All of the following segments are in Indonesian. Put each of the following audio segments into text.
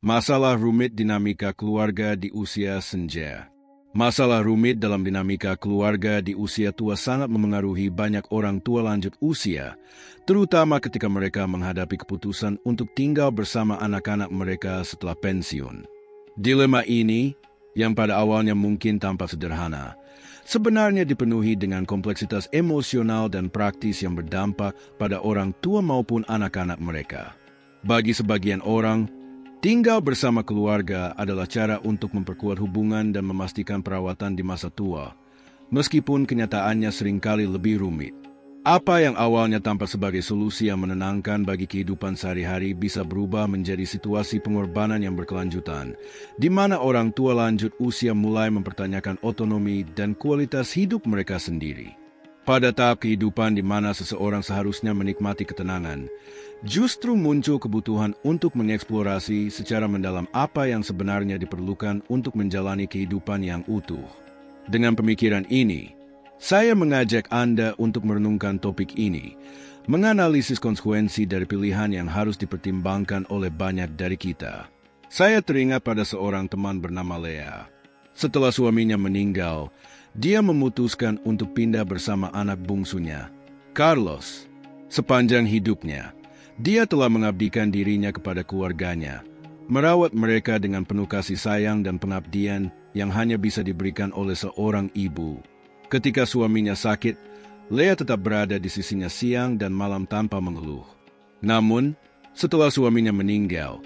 Masalah rumit dinamika keluarga di usia senja. Masalah rumit dalam dinamika keluarga di usia tua sangat memengaruhi banyak orang tua lanjut usia, terutama ketika mereka menghadapi keputusan untuk tinggal bersama anak-anak mereka setelah pensiun. Dilema ini, yang pada awalnya mungkin tampak sederhana, sebenarnya dipenuhi dengan kompleksitas emosional dan praktis yang berdampak pada orang tua maupun anak-anak mereka. Bagi sebagian orang, tinggal bersama keluarga adalah cara untuk memperkuat hubungan dan memastikan perawatan di masa tua, meskipun kenyataannya seringkali lebih rumit. Apa yang awalnya tampak sebagai solusi yang menenangkan bagi kehidupan sehari-hari bisa berubah menjadi situasi pengorbanan yang berkelanjutan, di mana orang tua lanjut usia mulai mempertanyakan otonomi dan kualitas hidup mereka sendiri. Pada tahap kehidupan di mana seseorang seharusnya menikmati ketenangan, justru muncul kebutuhan untuk mengeksplorasi secara mendalam apa yang sebenarnya diperlukan untuk menjalani kehidupan yang utuh. Dengan pemikiran ini, saya mengajak Anda untuk merenungkan topik ini, menganalisis konsekuensi dari pilihan yang harus dipertimbangkan oleh banyak dari kita. Saya teringat pada seorang teman bernama Lea. Setelah suaminya meninggal, dia memutuskan untuk pindah bersama anak bungsunya, Carlos. Sepanjang hidupnya, dia telah mengabdikan dirinya kepada keluarganya, merawat mereka dengan penuh kasih sayang dan pengabdian yang hanya bisa diberikan oleh seorang ibu. Ketika suaminya sakit, Lea tetap berada di sisinya siang dan malam tanpa mengeluh. Namun, setelah suaminya meninggal,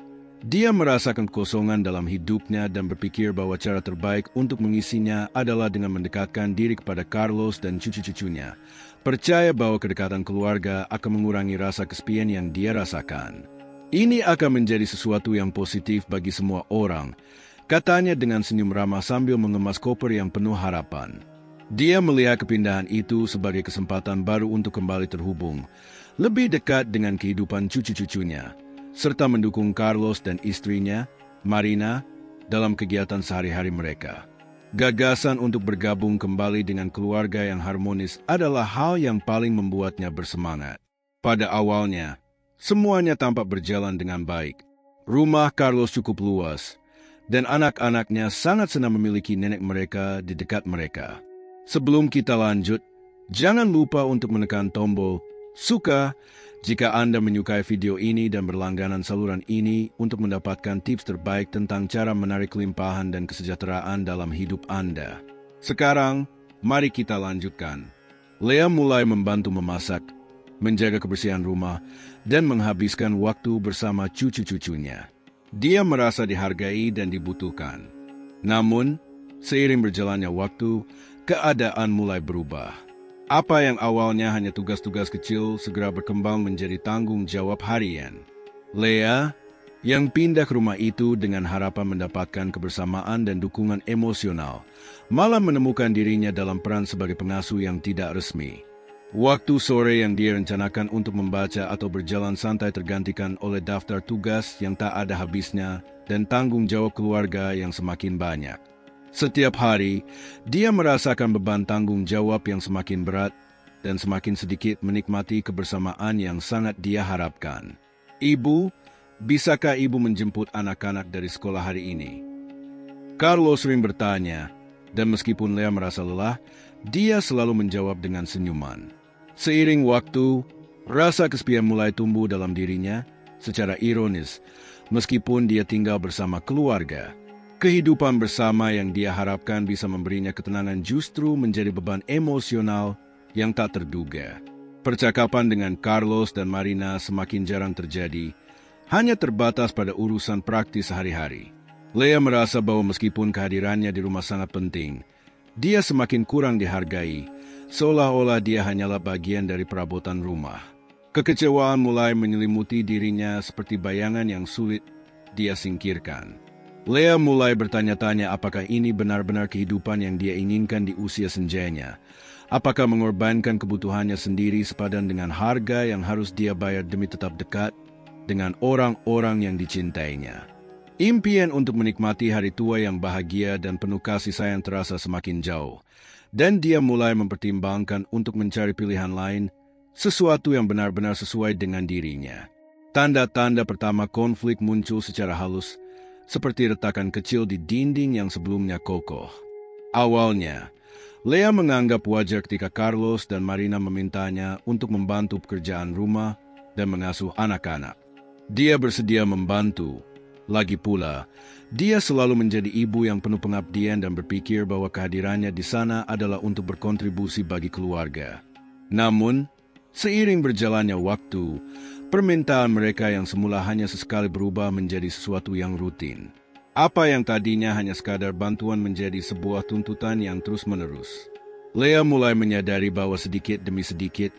dia merasakan kekosongan dalam hidupnya dan berpikir bahwa cara terbaik untuk mengisinya adalah dengan mendekatkan diri kepada Carlos dan cucu-cucunya, percaya bahwa kedekatan keluarga akan mengurangi rasa kesepian yang dia rasakan. Ini akan menjadi sesuatu yang positif bagi semua orang, katanya dengan senyum ramah sambil mengemas koper yang penuh harapan. Dia melihat kepindahan itu sebagai kesempatan baru untuk kembali terhubung, lebih dekat dengan kehidupan cucu-cucunya, serta mendukung Carlos dan istrinya, Marina, dalam kegiatan sehari-hari mereka. Gagasan untuk bergabung kembali dengan keluarga yang harmonis adalah hal yang paling membuatnya bersemangat. Pada awalnya, semuanya tampak berjalan dengan baik. Rumah Carlos cukup luas, dan anak-anaknya sangat senang memiliki nenek mereka di dekat mereka. Sebelum kita lanjut, jangan lupa untuk menekan tombol suka jika Anda menyukai video ini dan berlangganan saluran ini untuk mendapatkan tips terbaik tentang cara menarik kelimpahan dan kesejahteraan dalam hidup Anda. Sekarang, mari kita lanjutkan. Lea mulai membantu memasak, menjaga kebersihan rumah, dan menghabiskan waktu bersama cucu-cucunya. Dia merasa dihargai dan dibutuhkan. Namun, seiring berjalannya waktu, keadaan mulai berubah. Apa yang awalnya hanya tugas-tugas kecil segera berkembang menjadi tanggung jawab harian. Lea, yang pindah ke rumah itu dengan harapan mendapatkan kebersamaan dan dukungan emosional, malah menemukan dirinya dalam peran sebagai pengasuh yang tidak resmi. Waktu sore yang dia rencanakan untuk membaca atau berjalan santai tergantikan oleh daftar tugas yang tak ada habisnya dan tanggung jawab keluarga yang semakin banyak. Setiap hari, dia merasakan beban tanggung jawab yang semakin berat dan semakin sedikit menikmati kebersamaan yang sangat dia harapkan. Ibu, bisakah ibu menjemput anak-anak dari sekolah hari ini? Carlos sering bertanya, dan meskipun Lea merasa lelah, dia selalu menjawab dengan senyuman. Seiring waktu, rasa kesepian mulai tumbuh dalam dirinya secara ironis, meskipun dia tinggal bersama keluarga. Kehidupan bersama yang dia harapkan bisa memberinya ketenangan justru menjadi beban emosional yang tak terduga. Percakapan dengan Carlos dan Marina semakin jarang terjadi, hanya terbatas pada urusan praktis sehari-hari. Lea merasa bahwa meskipun kehadirannya di rumah sangat penting, dia semakin kurang dihargai, seolah-olah dia hanyalah bagian dari perabotan rumah. Kekecewaan mulai menyelimuti dirinya seperti bayangan yang sulit dia singkirkan. Lea mulai bertanya-tanya apakah ini benar-benar kehidupan yang dia inginkan di usia senjanya. Apakah mengorbankan kebutuhannya sendiri sepadan dengan harga yang harus dia bayar demi tetap dekat dengan orang-orang yang dicintainya. Impian untuk menikmati hari tua yang bahagia dan penuh kasih sayang terasa semakin jauh, dan dia mulai mempertimbangkan untuk mencari pilihan lain, sesuatu yang benar-benar sesuai dengan dirinya. Tanda-tanda pertama konflik muncul secara halus, seperti retakan kecil di dinding yang sebelumnya kokoh. Awalnya, Lea menganggap wajar ketika Carlos dan Marina memintanya untuk membantu pekerjaan rumah dan mengasuh anak-anak. Dia bersedia membantu. Lagi pula, dia selalu menjadi ibu yang penuh pengabdian dan berpikir bahwa kehadirannya di sana adalah untuk berkontribusi bagi keluarga. Namun, seiring berjalannya waktu, permintaan mereka yang semula hanya sesekali berubah menjadi sesuatu yang rutin. Apa yang tadinya hanya sekadar bantuan menjadi sebuah tuntutan yang terus-menerus. Lea mulai menyadari bahwa sedikit demi sedikit,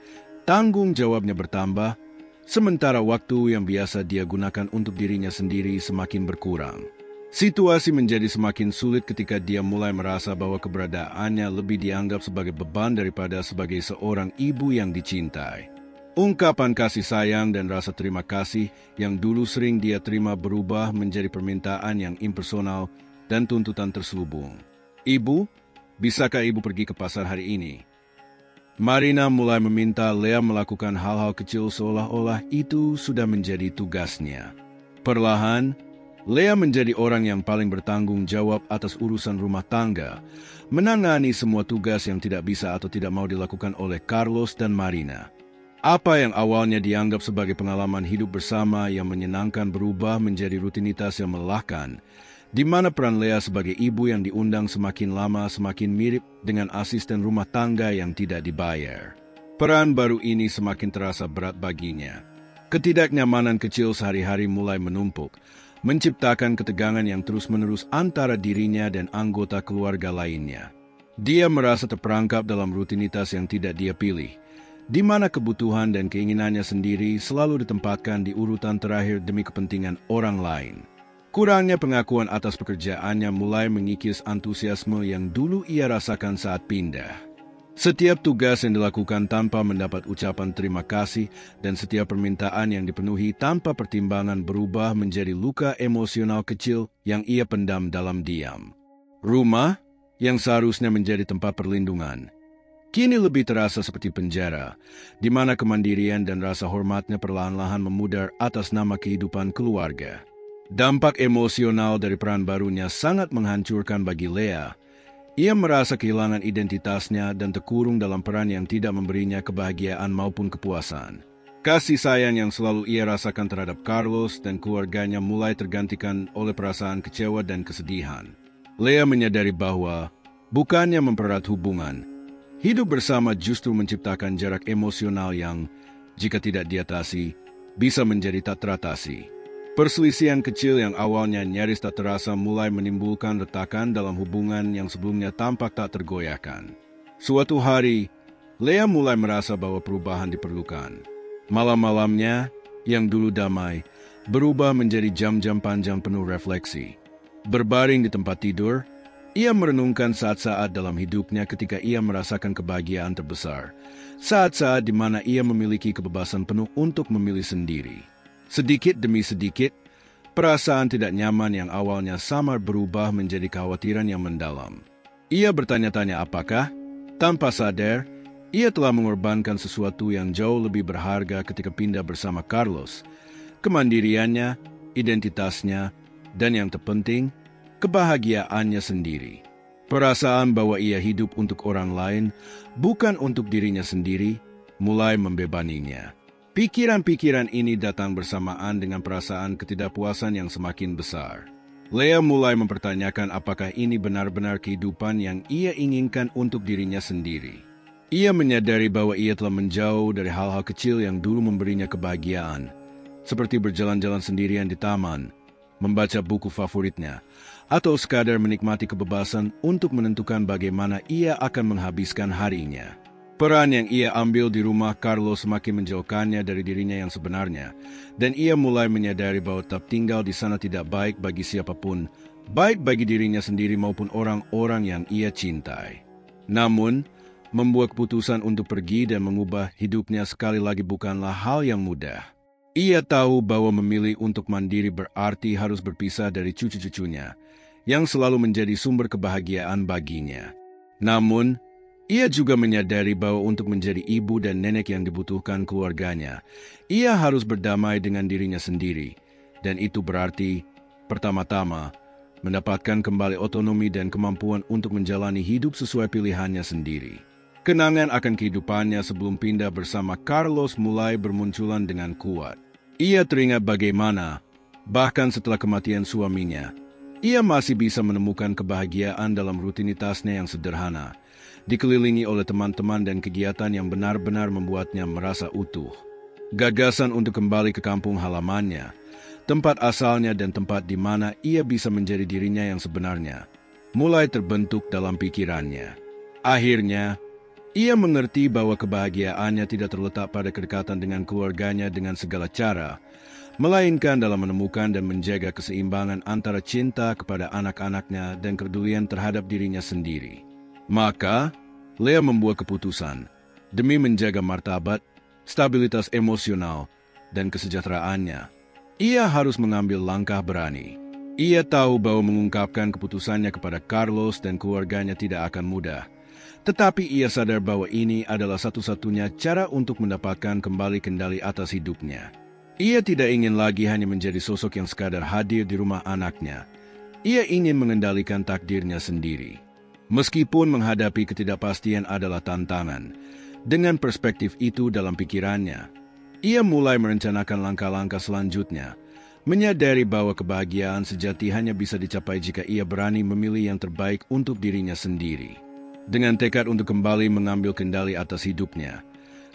tanggung jawabnya bertambah, sementara waktu yang biasa dia gunakan untuk dirinya sendiri semakin berkurang. Situasi menjadi semakin sulit ketika dia mulai merasa bahwa keberadaannya lebih dianggap sebagai beban daripada sebagai seorang ibu yang dicintai. Ungkapan kasih sayang dan rasa terima kasih yang dulu sering dia terima berubah menjadi permintaan yang impersonal dan tuntutan terselubung. "Ibu, bisakah ibu pergi ke pasar hari ini?" Marina mulai meminta Lea melakukan hal-hal kecil seolah-olah itu sudah menjadi tugasnya. Perlahan, Lea menjadi orang yang paling bertanggung jawab atas urusan rumah tangga, menangani semua tugas yang tidak bisa atau tidak mau dilakukan oleh Carlos dan Marina. Apa yang awalnya dianggap sebagai pengalaman hidup bersama yang menyenangkan berubah menjadi rutinitas yang melelahkan, di mana peran Lea sebagai ibu yang diundang semakin lama semakin mirip dengan asisten rumah tangga yang tidak dibayar. Peran baru ini semakin terasa berat baginya. Ketidaknyamanan kecil sehari-hari mulai menumpuk, menciptakan ketegangan yang terus-menerus antara dirinya dan anggota keluarga lainnya. Dia merasa terperangkap dalam rutinitas yang tidak dia pilih, di mana kebutuhan dan keinginannya sendiri selalu ditempatkan di urutan terakhir demi kepentingan orang lain. Kurangnya pengakuan atas pekerjaannya mulai mengikis antusiasme yang dulu ia rasakan saat pindah. Setiap tugas yang dilakukan tanpa mendapat ucapan terima kasih dan setiap permintaan yang dipenuhi tanpa pertimbangan berubah menjadi luka emosional kecil yang ia pendam dalam diam. Rumah, yang seharusnya menjadi tempat perlindungan, kini lebih terasa seperti penjara, di mana kemandirian dan rasa hormatnya perlahan-lahan memudar atas nama kehidupan keluarga. Dampak emosional dari peran barunya sangat menghancurkan bagi Lea. Ia merasa kehilangan identitasnya dan terkurung dalam peran yang tidak memberinya kebahagiaan maupun kepuasan. Kasih sayang yang selalu ia rasakan terhadap Carlos dan keluarganya mulai tergantikan oleh perasaan kecewa dan kesedihan. Lea menyadari bahwa, bukannya mempererat hubungan, hidup bersama justru menciptakan jarak emosional yang, jika tidak diatasi, bisa menjadi tak teratasi. Perselisihan kecil yang awalnya nyaris tak terasa mulai menimbulkan retakan dalam hubungan yang sebelumnya tampak tak tergoyahkan. Suatu hari, Lea mulai merasa bahwa perubahan diperlukan. Malam-malamnya, yang dulu damai, berubah menjadi jam-jam panjang penuh refleksi. Berbaring di tempat tidur, ia merenungkan saat-saat dalam hidupnya ketika ia merasakan kebahagiaan terbesar. Saat-saat di mana ia memiliki kebebasan penuh untuk memilih sendiri. Sedikit demi sedikit, perasaan tidak nyaman yang awalnya samar berubah menjadi kekhawatiran yang mendalam. Ia bertanya-tanya apakah, tanpa sadar, ia telah mengorbankan sesuatu yang jauh lebih berharga ketika pindah bersama Carlos. Kemandiriannya, identitasnya, dan yang terpenting, kebahagiaannya sendiri. Perasaan bahwa ia hidup untuk orang lain, bukan untuk dirinya sendiri, mulai membebaninya. Pikiran-pikiran ini datang bersamaan dengan perasaan ketidakpuasan yang semakin besar. Lea mulai mempertanyakan apakah ini benar-benar kehidupan yang ia inginkan untuk dirinya sendiri. Ia menyadari bahwa ia telah menjauh dari hal-hal kecil yang dulu memberinya kebahagiaan, seperti berjalan-jalan sendirian di taman, membaca buku favoritnya, atau sekadar menikmati kebebasan untuk menentukan bagaimana ia akan menghabiskan harinya. Peran yang ia ambil di rumah Carlos semakin menjauhkannya dari dirinya yang sebenarnya, dan ia mulai menyadari bahwa tetap tinggal di sana tidak baik bagi siapapun, baik bagi dirinya sendiri maupun orang-orang yang ia cintai. Namun, membuat keputusan untuk pergi dan mengubah hidupnya sekali lagi bukanlah hal yang mudah. Ia tahu bahwa memilih untuk mandiri berarti harus berpisah dari cucu-cucunya, yang selalu menjadi sumber kebahagiaan baginya. Namun, ia juga menyadari bahwa untuk menjadi ibu dan nenek yang dibutuhkan keluarganya, ia harus berdamai dengan dirinya sendiri, dan itu berarti Pertama-tama, mendapatkan kembali otonomi dan kemampuan untuk menjalani hidup sesuai pilihannya sendiri. Kenangan akan kehidupannya sebelum pindah bersama Carlos mulai bermunculan dengan kuat. Ia teringat bagaimana, bahkan setelah kematian suaminya, ia masih bisa menemukan kebahagiaan dalam rutinitasnya yang sederhana, dikelilingi oleh teman-teman dan kegiatan yang benar-benar membuatnya merasa utuh. Gagasan untuk kembali ke kampung halamannya, tempat asalnya dan tempat di mana ia bisa menjadi dirinya yang sebenarnya, mulai terbentuk dalam pikirannya. Akhirnya, ia mengerti bahwa kebahagiaannya tidak terletak pada kedekatan dengan keluarganya dengan segala cara, melainkan dalam menemukan dan menjaga keseimbangan antara cinta kepada anak-anaknya dan kepedulian terhadap dirinya sendiri. Maka, Lea membuat keputusan demi menjaga martabat, stabilitas emosional, dan kesejahteraannya. Ia harus mengambil langkah berani. Ia tahu bahwa mengungkapkan keputusannya kepada Carlos dan keluarganya tidak akan mudah, tetapi ia sadar bahwa ini adalah satu-satunya cara untuk mendapatkan kembali kendali atas hidupnya. Ia tidak ingin lagi hanya menjadi sosok yang sekadar hadir di rumah anaknya. Ia ingin mengendalikan takdirnya sendiri. Meskipun menghadapi ketidakpastian adalah tantangan, dengan perspektif itu dalam pikirannya, ia mulai merencanakan langkah-langkah selanjutnya, menyadari bahwa kebahagiaan sejati hanya bisa dicapai jika ia berani memilih yang terbaik untuk dirinya sendiri. Dengan tekad untuk kembali mengambil kendali atas hidupnya,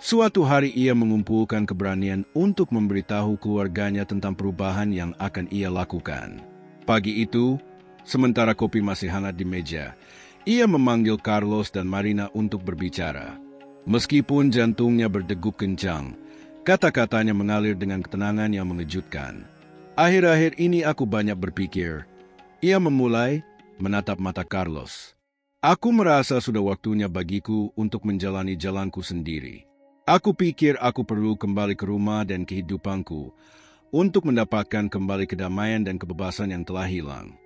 suatu hari ia mengumpulkan keberanian untuk memberitahu keluarganya tentang perubahan yang akan ia lakukan. Pagi itu, sementara kopi masih hangat di meja, ia memanggil Carlos dan Marina untuk berbicara. Meskipun jantungnya berdegup kencang, kata-katanya mengalir dengan ketenangan yang mengejutkan. Akhir-akhir ini aku banyak berpikir. Ia memulai menatap mata Carlos. Aku merasa sudah waktunya bagiku untuk menjalani jalanku sendiri. Aku pikir aku perlu kembali ke rumah dan kehidupanku untuk mendapatkan kembali kedamaian dan kebebasan yang telah hilang.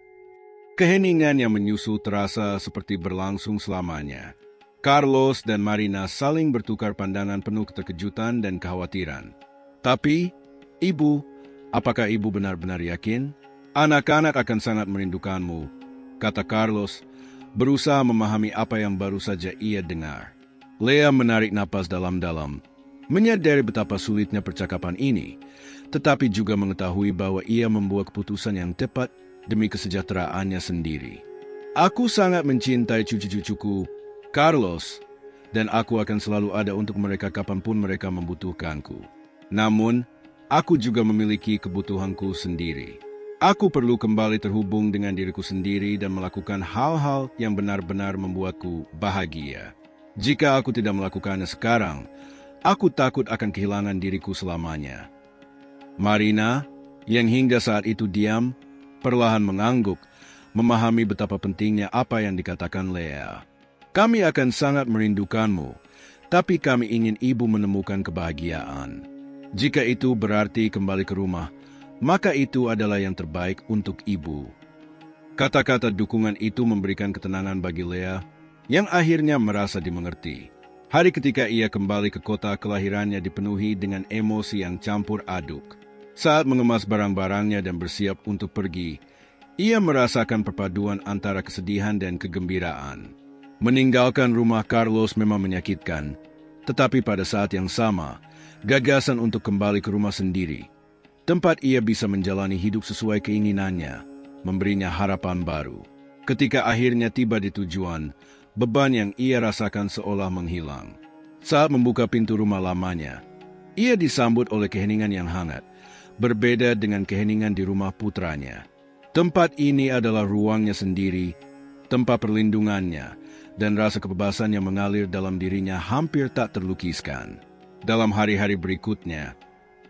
Keheningan yang menyusul terasa seperti berlangsung selamanya. Carlos dan Marina saling bertukar pandangan penuh keterkejutan dan kekhawatiran. Tapi, Ibu, apakah Ibu benar-benar yakin? Anak-anak akan sangat merindukanmu, kata Carlos, berusaha memahami apa yang baru saja ia dengar. Lea menarik napas dalam-dalam, menyadari betapa sulitnya percakapan ini, tetapi juga mengetahui bahwa ia membuat keputusan yang tepat demi kesejahteraannya sendiri. Aku sangat mencintai cucu-cucuku, Carlos, dan aku akan selalu ada untuk mereka kapanpun mereka membutuhkanku. Namun, aku juga memiliki kebutuhanku sendiri. Aku perlu kembali terhubung dengan diriku sendiri dan melakukan hal-hal yang benar-benar membuatku bahagia. Jika aku tidak melakukannya sekarang, aku takut akan kehilangan diriku selamanya. Marina, yang hingga saat itu diam, perlahan mengangguk, memahami betapa pentingnya apa yang dikatakan Lea. Kami akan sangat merindukanmu, tapi kami ingin Ibu menemukan kebahagiaan. Jika itu berarti kembali ke rumah, maka itu adalah yang terbaik untuk Ibu. Kata-kata dukungan itu memberikan ketenangan bagi Lea, yang akhirnya merasa dimengerti. Hari ketika ia kembali ke kota kelahirannya dipenuhi dengan emosi yang campur aduk. Saat mengemas barang-barangnya dan bersiap untuk pergi, ia merasakan perpaduan antara kesedihan dan kegembiraan. Meninggalkan rumah Carlos memang menyakitkan, tetapi pada saat yang sama, gagasan untuk kembali ke rumah sendiri, tempat ia bisa menjalani hidup sesuai keinginannya, memberinya harapan baru. Ketika akhirnya tiba di tujuan, beban yang ia rasakan seolah menghilang. Saat membuka pintu rumah lamanya, ia disambut oleh keheningan yang hangat, berbeda dengan keheningan di rumah putranya. Tempat ini adalah ruangnya sendiri, tempat perlindungannya, dan rasa kebebasan yang mengalir dalam dirinya hampir tak terlukiskan. Dalam hari-hari berikutnya,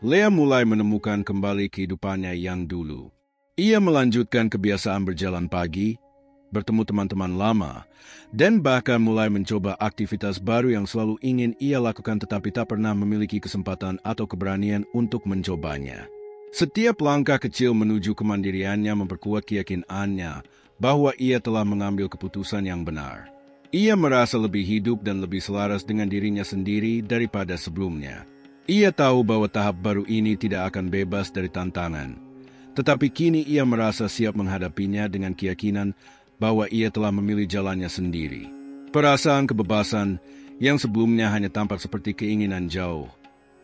Lea mulai menemukan kembali kehidupannya yang dulu. Ia melanjutkan kebiasaan berjalan pagi, bertemu teman-teman lama, dan bahkan mulai mencoba aktivitas baru yang selalu ingin ia lakukan tetapi tak pernah memiliki kesempatan atau keberanian untuk mencobanya. Setiap langkah kecil menuju kemandiriannya memperkuat keyakinannya bahwa ia telah mengambil keputusan yang benar. Ia merasa lebih hidup dan lebih selaras dengan dirinya sendiri daripada sebelumnya. Ia tahu bahwa tahap baru ini tidak akan bebas dari tantangan, Tetapi kini ia merasa siap menghadapinya dengan keyakinan bahwa ia telah memilih jalannya sendiri. Perasaan kebebasan yang sebelumnya hanya tampak seperti keinginan jauh,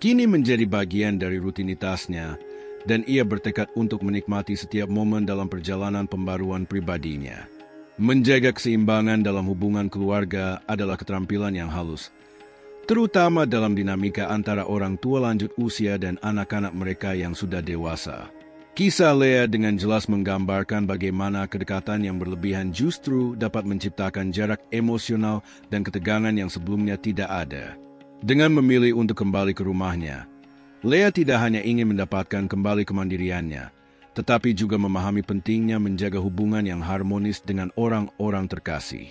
kini menjadi bagian dari rutinitasnya, dan ia bertekad untuk menikmati setiap momen dalam perjalanan pembaruan pribadinya. Menjaga keseimbangan dalam hubungan keluarga adalah keterampilan yang halus, terutama dalam dinamika antara orang tua lanjut usia dan anak-anak mereka yang sudah dewasa. Kisah Leah dengan jelas menggambarkan bagaimana kedekatan yang berlebihan justru dapat menciptakan jarak emosional dan ketegangan yang sebelumnya tidak ada. Dengan memilih untuk kembali ke rumahnya, Leah tidak hanya ingin mendapatkan kembali kemandiriannya, tetapi juga memahami pentingnya menjaga hubungan yang harmonis dengan orang-orang terkasih.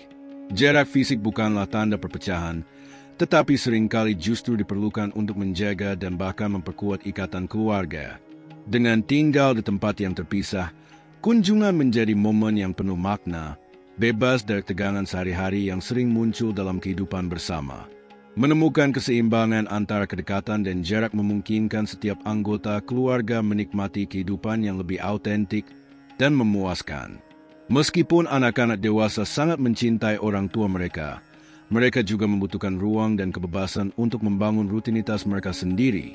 Jarak fisik bukanlah tanda perpecahan, tetapi seringkali justru diperlukan untuk menjaga dan bahkan memperkuat ikatan keluarga. Dengan tinggal di tempat yang terpisah, kunjungan menjadi momen yang penuh makna, bebas dari tegangan sehari-hari yang sering muncul dalam kehidupan bersama. Menemukan keseimbangan antara kedekatan dan jarak memungkinkan setiap anggota keluarga menikmati kehidupan yang lebih autentik dan memuaskan. Meskipun anak-anak dewasa sangat mencintai orang tua mereka, mereka juga membutuhkan ruang dan kebebasan untuk membangun rutinitas mereka sendiri,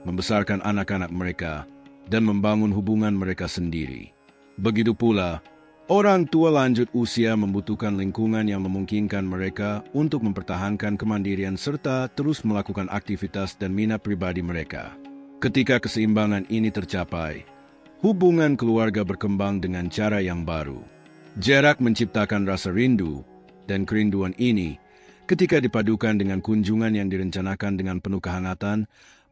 membesarkan anak-anak mereka, dan membangun hubungan mereka sendiri. Begitu pula, orang tua lanjut usia membutuhkan lingkungan yang memungkinkan mereka untuk mempertahankan kemandirian serta terus melakukan aktivitas dan minat pribadi mereka. Ketika keseimbangan ini tercapai, hubungan keluarga berkembang dengan cara yang baru. Jarak menciptakan rasa rindu, dan kerinduan ini, ketika dipadukan dengan kunjungan yang direncanakan dengan penuh kehangatan,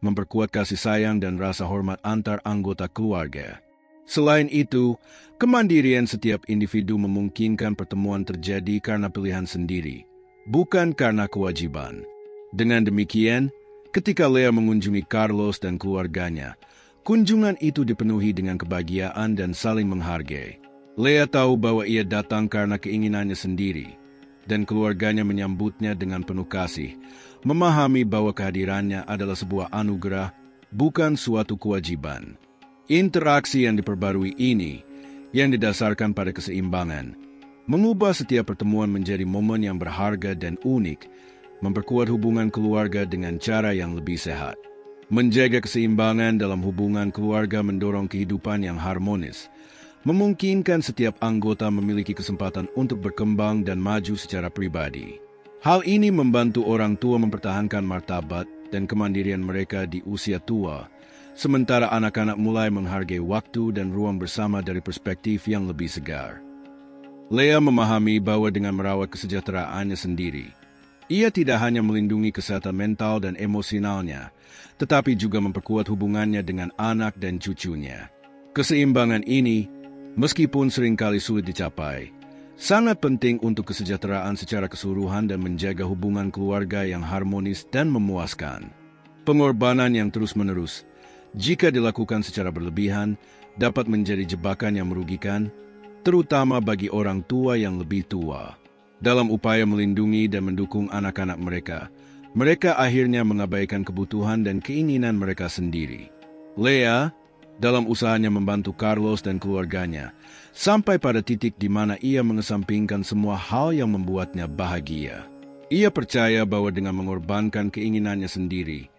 memperkuat kasih sayang dan rasa hormat antar anggota keluarga. Selain itu, kemandirian setiap individu memungkinkan pertemuan terjadi karena pilihan sendiri, bukan karena kewajiban. Dengan demikian, ketika Leah mengunjungi Carlos dan keluarganya, kunjungan itu dipenuhi dengan kebahagiaan dan saling menghargai. Leah tahu bahwa ia datang karena keinginannya sendiri, dan keluarganya menyambutnya dengan penuh kasih, memahami bahwa kehadirannya adalah sebuah anugerah, bukan suatu kewajiban. Interaksi yang diperbarui ini, yang didasarkan pada keseimbangan, mengubah setiap pertemuan menjadi momen yang berharga dan unik, memperkuat hubungan keluarga dengan cara yang lebih sehat. Menjaga keseimbangan dalam hubungan keluarga mendorong kehidupan yang harmonis, memungkinkan setiap anggota memiliki kesempatan untuk berkembang dan maju secara pribadi. Hal ini membantu orang tua mempertahankan martabat dan kemandirian mereka di usia tua, sementara anak-anak mulai menghargai waktu dan ruang bersama dari perspektif yang lebih segar. Leah memahami bahwa dengan merawat kesejahteraannya sendiri, ia tidak hanya melindungi kesehatan mental dan emosionalnya, tetapi juga memperkuat hubungannya dengan anak dan cucunya. Keseimbangan ini, meskipun seringkali sulit dicapai, sangat penting untuk kesejahteraan secara keseluruhan dan menjaga hubungan keluarga yang harmonis dan memuaskan. Pengorbanan yang terus-menerus, jika dilakukan secara berlebihan, dapat menjadi jebakan yang merugikan, terutama bagi orang tua yang lebih tua. Dalam upaya melindungi dan mendukung anak-anak mereka, mereka akhirnya mengabaikan kebutuhan dan keinginan mereka sendiri. Leah, dalam usahanya membantu Carlos dan keluarganya, sampai pada titik di mana ia mengesampingkan semua hal yang membuatnya bahagia. Ia percaya bahwa dengan mengorbankan keinginannya sendiri,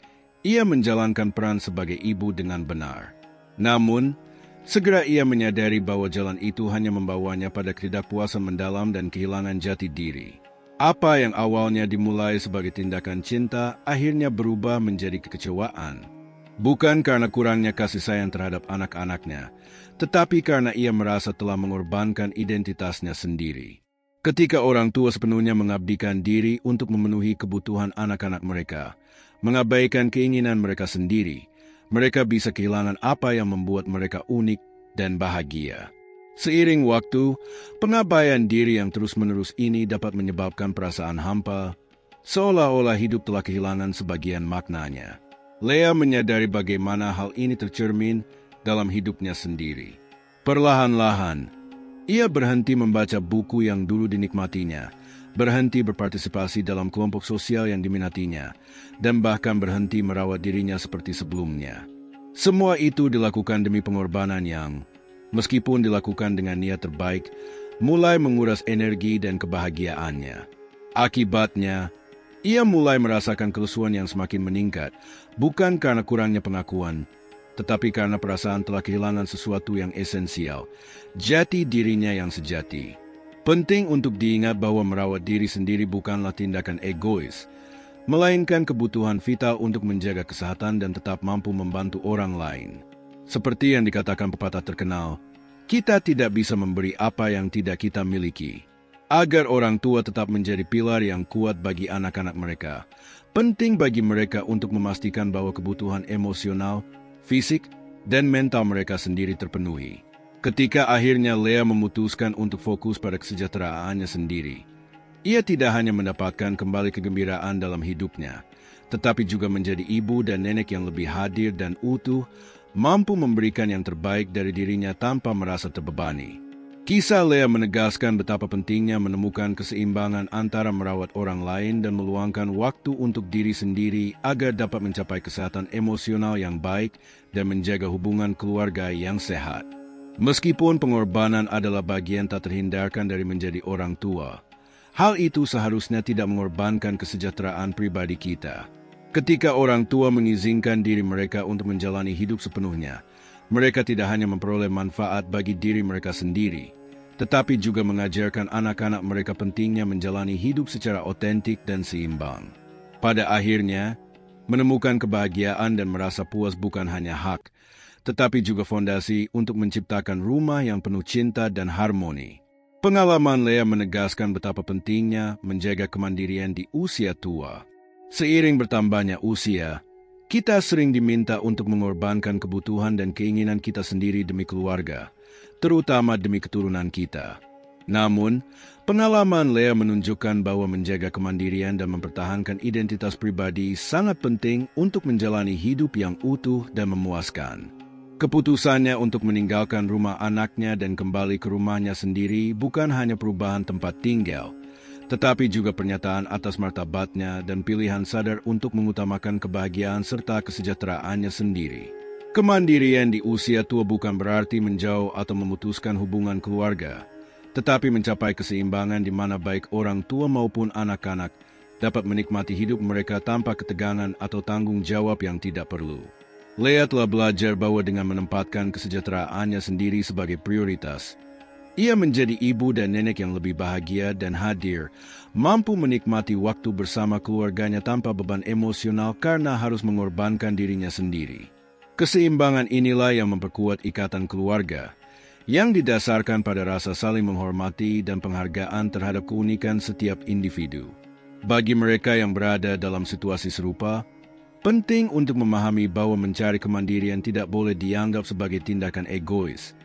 ia menjalankan peran sebagai ibu dengan benar. Namun, segera ia menyadari bahwa jalan itu hanya membawanya pada ketidakpuasan mendalam dan kehilangan jati diri. Apa yang awalnya dimulai sebagai tindakan cinta akhirnya berubah menjadi kekecewaan. Bukan karena kurangnya kasih sayang terhadap anak-anaknya, tetapi karena ia merasa telah mengorbankan identitasnya sendiri. Ketika orang tua sepenuhnya mengabdikan diri untuk memenuhi kebutuhan anak-anak mereka, mengabaikan keinginan mereka sendiri, mereka bisa kehilangan apa yang membuat mereka unik dan bahagia. Seiring waktu, pengabaian diri yang terus-menerus ini dapat menyebabkan perasaan hampa, seolah-olah hidup telah kehilangan sebagian maknanya. Leah menyadari bagaimana hal ini tercermin dalam hidupnya sendiri. Perlahan-lahan, ia berhenti membaca buku yang dulu dinikmatinya, berhenti berpartisipasi dalam kelompok sosial yang diminatinya, dan bahkan berhenti merawat dirinya seperti sebelumnya. Semua itu dilakukan demi pengorbanan yang, meskipun dilakukan dengan niat terbaik, mulai menguras energi dan kebahagiaannya. Akibatnya, ia mulai merasakan kelesuan yang semakin meningkat, bukan karena kurangnya pengakuan, tetapi karena perasaan telah kehilangan sesuatu yang esensial, jati dirinya yang sejati. Penting untuk diingat bahwa merawat diri sendiri bukanlah tindakan egois, melainkan kebutuhan vital untuk menjaga kesehatan dan tetap mampu membantu orang lain. Seperti yang dikatakan pepatah terkenal, kita tidak bisa memberi apa yang tidak kita miliki. Agar orang tua tetap menjadi pilar yang kuat bagi anak-anak mereka, penting bagi mereka untuk memastikan bahwa kebutuhan emosional, fisik, dan mental mereka sendiri terpenuhi. Ketika akhirnya Lea memutuskan untuk fokus pada kesejahteraannya sendiri, ia tidak hanya mendapatkan kembali kegembiraan dalam hidupnya, tetapi juga menjadi ibu dan nenek yang lebih hadir dan utuh, mampu memberikan yang terbaik dari dirinya tanpa merasa terbebani. Kisah Lea menegaskan betapa pentingnya menemukan keseimbangan antara merawat orang lain dan meluangkan waktu untuk diri sendiri agar dapat mencapai kesehatan emosional yang baik dan menjaga hubungan keluarga yang sehat. Meskipun pengorbanan adalah bagian tak terhindarkan dari menjadi orang tua, hal itu seharusnya tidak mengorbankan kesejahteraan pribadi kita. Ketika orang tua mengizinkan diri mereka untuk menjalani hidup sepenuhnya, mereka tidak hanya memperoleh manfaat bagi diri mereka sendiri, tetapi juga mengajarkan anak-anak mereka pentingnya menjalani hidup secara otentik dan seimbang. Pada akhirnya, menemukan kebahagiaan dan merasa puas bukan hanya hak, tetapi juga fondasi untuk menciptakan rumah yang penuh cinta dan harmoni. Pengalaman Lea menegaskan betapa pentingnya menjaga kemandirian di usia tua. Seiring bertambahnya usia, kita sering diminta untuk mengorbankan kebutuhan dan keinginan kita sendiri demi keluarga, terutama demi keturunan kita. Namun, pengalaman Lea menunjukkan bahwa menjaga kemandirian dan mempertahankan identitas pribadi sangat penting untuk menjalani hidup yang utuh dan memuaskan. Keputusannya untuk meninggalkan rumah anaknya dan kembali ke rumahnya sendiri bukan hanya perubahan tempat tinggal, tetapi juga pernyataan atas martabatnya dan pilihan sadar untuk mengutamakan kebahagiaan serta kesejahteraannya sendiri. Kemandirian di usia tua bukan berarti menjauh atau memutuskan hubungan keluarga, tetapi mencapai keseimbangan di mana baik orang tua maupun anak-anak dapat menikmati hidup mereka tanpa ketegangan atau tanggung jawab yang tidak perlu. Lea telah belajar bahwa dengan menempatkan kesejahteraannya sendiri sebagai prioritas, ia menjadi ibu dan nenek yang lebih bahagia dan hadir, mampu menikmati waktu bersama keluarganya tanpa beban emosional karena harus mengorbankan dirinya sendiri. Keseimbangan inilah yang memperkuat ikatan keluarga, yang didasarkan pada rasa saling menghormati dan penghargaan terhadap keunikan setiap individu. Bagi mereka yang berada dalam situasi serupa, penting untuk memahami bahwa mencari kemandirian tidak boleh dianggap sebagai tindakan egois,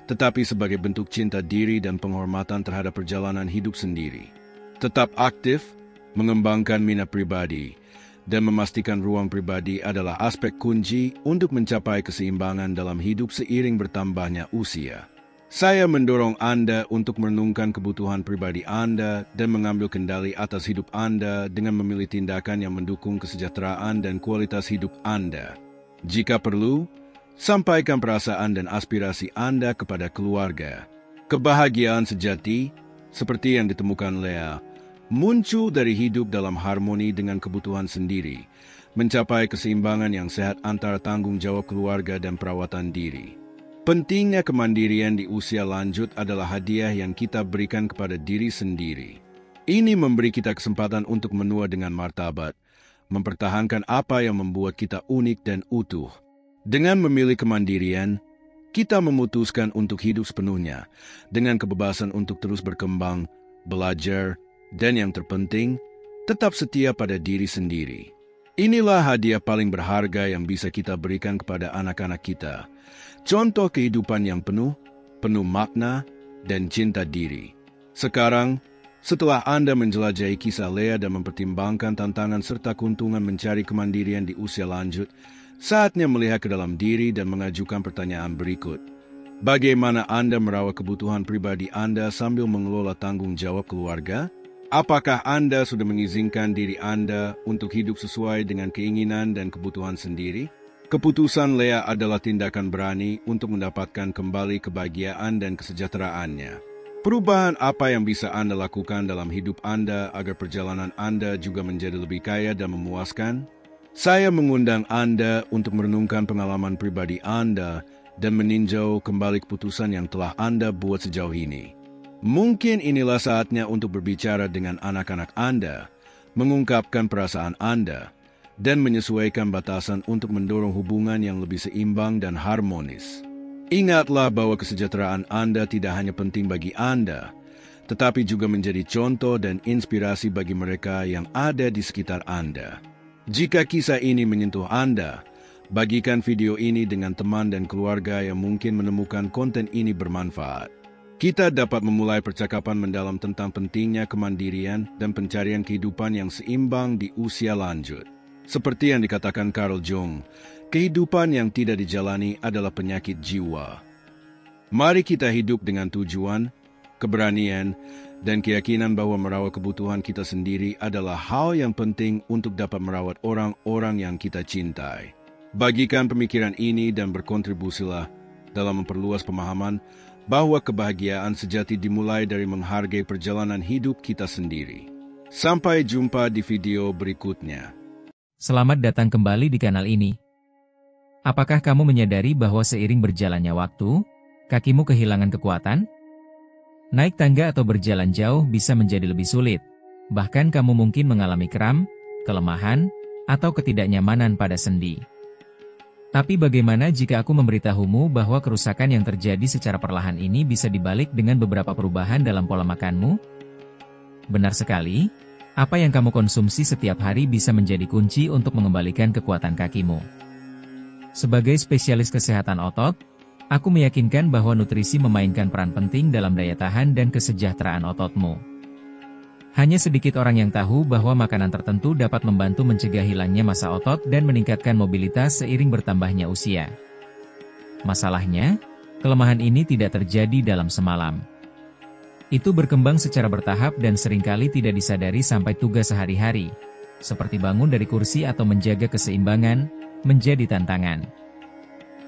tetapi sebagai bentuk cinta diri dan penghormatan terhadap perjalanan hidup sendiri. Tetap aktif, mengembangkan minat pribadi, dan memastikan ruang pribadi adalah aspek kunci untuk mencapai keseimbangan dalam hidup seiring bertambahnya usia. Saya mendorong Anda untuk merenungkan kebutuhan pribadi Anda dan mengambil kendali atas hidup Anda dengan memilih tindakan yang mendukung kesejahteraan dan kualitas hidup Anda. Jika perlu, sampaikan perasaan dan aspirasi Anda kepada keluarga. Kebahagiaan sejati, seperti yang ditemukan Lea, muncul dari hidup dalam harmoni dengan kebutuhan sendiri, mencapai keseimbangan yang sehat antara tanggung jawab keluarga dan perawatan diri. Pentingnya kemandirian di usia lanjut adalah hadiah yang kita berikan kepada diri sendiri. Ini memberi kita kesempatan untuk menua dengan martabat, mempertahankan apa yang membuat kita unik dan utuh. Dengan memilih kemandirian, kita memutuskan untuk hidup sepenuhnya, dengan kebebasan untuk terus berkembang, belajar, dan yang terpenting, tetap setia pada diri sendiri. Inilah hadiah paling berharga yang bisa kita berikan kepada anak-anak kita. Contoh kehidupan yang penuh makna, dan cinta diri. Sekarang, setelah Anda menjelajahi kisah Lea dan mempertimbangkan tantangan serta keuntungan mencari kemandirian di usia lanjut, saatnya melihat ke dalam diri dan mengajukan pertanyaan berikut. Bagaimana Anda merawat kebutuhan pribadi Anda sambil mengelola tanggung jawab keluarga? Apakah Anda sudah mengizinkan diri Anda untuk hidup sesuai dengan keinginan dan kebutuhan sendiri? Keputusan Lea adalah tindakan berani untuk mendapatkan kembali kebahagiaan dan kesejahteraannya. Perubahan apa yang bisa Anda lakukan dalam hidup Anda agar perjalanan Anda juga menjadi lebih kaya dan memuaskan? Saya mengundang Anda untuk merenungkan pengalaman pribadi Anda dan meninjau kembali keputusan yang telah Anda buat sejauh ini. Mungkin inilah saatnya untuk berbicara dengan anak-anak Anda, mengungkapkan perasaan Anda, dan menyesuaikan batasan untuk mendorong hubungan yang lebih seimbang dan harmonis. Ingatlah bahwa kesejahteraan Anda tidak hanya penting bagi Anda, tetapi juga menjadi contoh dan inspirasi bagi mereka yang ada di sekitar Anda. Jika kisah ini menyentuh Anda, bagikan video ini dengan teman dan keluarga yang mungkin menemukan konten ini bermanfaat. Kita dapat memulai percakapan mendalam tentang pentingnya kemandirian dan pencarian kehidupan yang seimbang di usia lanjut. Seperti yang dikatakan Carl Jung, kehidupan yang tidak dijalani adalah penyakit jiwa. Mari kita hidup dengan tujuan, keberanian, dan keyakinan bahwa merawat kebutuhan kita sendiri adalah hal yang penting untuk dapat merawat orang-orang yang kita cintai. Bagikan pemikiran ini dan berkontribusilah dalam memperluas pemahaman bahwa kebahagiaan sejati dimulai dari menghargai perjalanan hidup kita sendiri. Sampai jumpa di video berikutnya. Selamat datang kembali di kanal ini. Apakah kamu menyadari bahwa seiring berjalannya waktu, kakimu kehilangan kekuatan? Naik tangga atau berjalan jauh bisa menjadi lebih sulit. Bahkan kamu mungkin mengalami kram, kelemahan, atau ketidaknyamanan pada sendi. Tapi bagaimana jika aku memberitahumu bahwa kerusakan yang terjadi secara perlahan ini bisa dibalik dengan beberapa perubahan dalam pola makanmu? Benar sekali. Apa yang kamu konsumsi setiap hari bisa menjadi kunci untuk mengembalikan kekuatan kakimu. Sebagai spesialis kesehatan otot, aku meyakinkan bahwa nutrisi memainkan peran penting dalam daya tahan dan kesejahteraan ototmu. Hanya sedikit orang yang tahu bahwa makanan tertentu dapat membantu mencegah hilangnya massa otot dan meningkatkan mobilitas seiring bertambahnya usia. Masalahnya, kelemahan ini tidak terjadi dalam semalam. Itu berkembang secara bertahap dan seringkali tidak disadari sampai tugas sehari-hari, seperti bangun dari kursi atau menjaga keseimbangan, menjadi tantangan.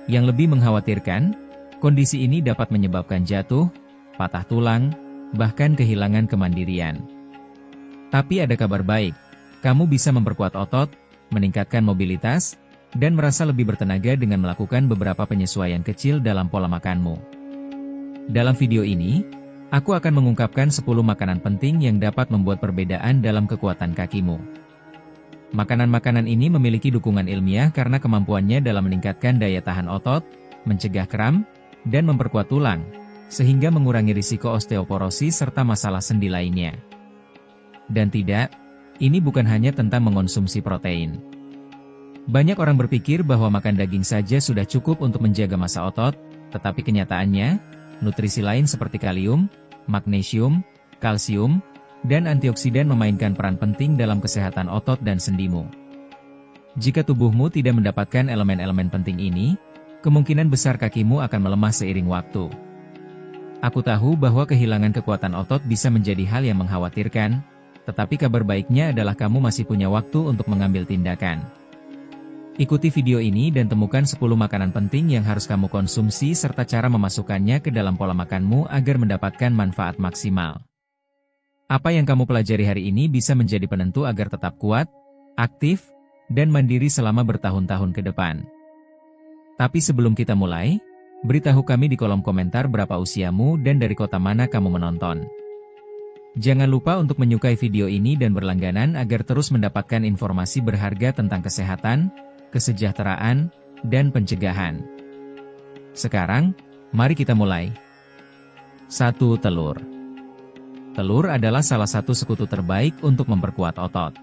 Yang lebih mengkhawatirkan, kondisi ini dapat menyebabkan jatuh, patah tulang, bahkan kehilangan kemandirian. Tapi ada kabar baik, kamu bisa memperkuat otot, meningkatkan mobilitas, dan merasa lebih bertenaga dengan melakukan beberapa penyesuaian kecil dalam pola makanmu. Dalam video ini, aku akan mengungkapkan 10 makanan penting yang dapat membuat perbedaan dalam kekuatan kakimu. Makanan-makanan ini memiliki dukungan ilmiah karena kemampuannya dalam meningkatkan daya tahan otot, mencegah kram, dan memperkuat tulang, sehingga mengurangi risiko osteoporosis serta masalah sendi lainnya. Dan tidak, ini bukan hanya tentang mengonsumsi protein. Banyak orang berpikir bahwa makan daging saja sudah cukup untuk menjaga massa otot, tetapi kenyataannya, nutrisi lain seperti kalium, magnesium, kalsium, dan antioksidan memainkan peran penting dalam kesehatan otot dan sendimu. Jika tubuhmu tidak mendapatkan elemen-elemen penting ini, kemungkinan besar kakimu akan melemah seiring waktu. Aku tahu bahwa kehilangan kekuatan otot bisa menjadi hal yang mengkhawatirkan, tetapi kabar baiknya adalah kamu masih punya waktu untuk mengambil tindakan. Ikuti video ini dan temukan 10 makanan penting yang harus kamu konsumsi serta cara memasukkannya ke dalam pola makanmu agar mendapatkan manfaat maksimal. Apa yang kamu pelajari hari ini bisa menjadi penentu agar tetap kuat, aktif, dan mandiri selama bertahun-tahun ke depan. Tapi sebelum kita mulai, beritahu kami di kolom komentar berapa usiamu dan dari kota mana kamu menonton. Jangan lupa untuk menyukai video ini dan berlangganan agar terus mendapatkan informasi berharga tentang kesehatan, kesejahteraan, dan pencegahan. Sekarang, mari kita mulai. 1. Telur. Telur adalah salah satu sekutu terbaik untuk memperkuat otot.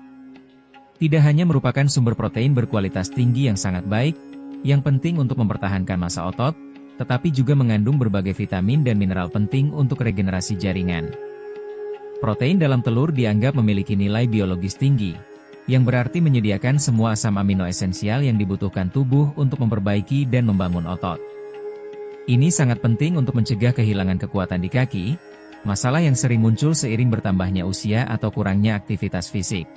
Tidak hanya merupakan sumber protein berkualitas tinggi yang sangat baik, yang penting untuk mempertahankan massa otot, tetapi juga mengandung berbagai vitamin dan mineral penting untuk regenerasi jaringan. Protein dalam telur dianggap memiliki nilai biologis tinggi, yang berarti menyediakan semua asam amino esensial yang dibutuhkan tubuh untuk memperbaiki dan membangun otot. Ini sangat penting untuk mencegah kehilangan kekuatan di kaki, masalah yang sering muncul seiring bertambahnya usia atau kurangnya aktivitas fisik.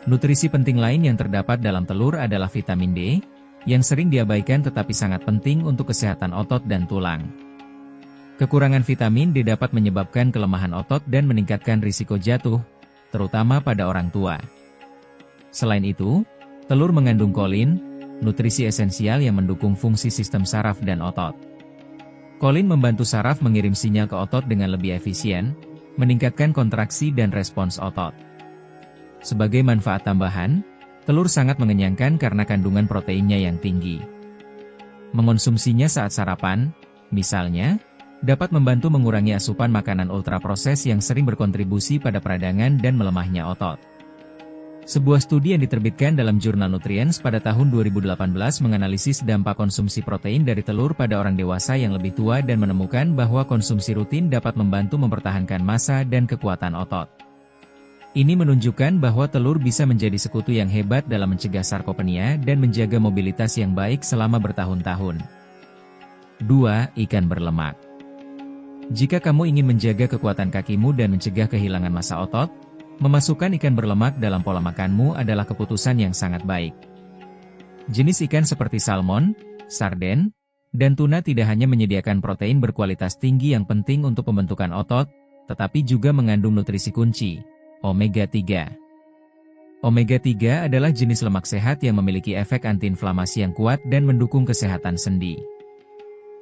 Nutrisi penting lain yang terdapat dalam telur adalah vitamin D, yang sering diabaikan tetapi sangat penting untuk kesehatan otot dan tulang. Kekurangan vitamin D dapat menyebabkan kelemahan otot dan meningkatkan risiko jatuh, terutama pada orang tua. Selain itu, telur mengandung kolin, nutrisi esensial yang mendukung fungsi sistem saraf dan otot. Kolin membantu saraf mengirim sinyal ke otot dengan lebih efisien, meningkatkan kontraksi dan respons otot. Sebagai manfaat tambahan, telur sangat mengenyangkan karena kandungan proteinnya yang tinggi. Mengonsumsinya saat sarapan, misalnya, dapat membantu mengurangi asupan makanan ultraproses yang sering berkontribusi pada peradangan dan melemahnya otot. Sebuah studi yang diterbitkan dalam jurnal Nutrients pada tahun 2018 menganalisis dampak konsumsi protein dari telur pada orang dewasa yang lebih tua dan menemukan bahwa konsumsi rutin dapat membantu mempertahankan massa dan kekuatan otot. Ini menunjukkan bahwa telur bisa menjadi sekutu yang hebat dalam mencegah sarkopenia dan menjaga mobilitas yang baik selama bertahun-tahun. 2. Ikan berlemak. Jika kamu ingin menjaga kekuatan kakimu dan mencegah kehilangan massa otot, memasukkan ikan berlemak dalam pola makanmu adalah keputusan yang sangat baik. Jenis ikan seperti salmon, sarden, dan tuna tidak hanya menyediakan protein berkualitas tinggi yang penting untuk pembentukan otot, tetapi juga mengandung nutrisi kunci, omega-3. Omega-3 adalah jenis lemak sehat yang memiliki efek antiinflamasi yang kuat dan mendukung kesehatan sendi.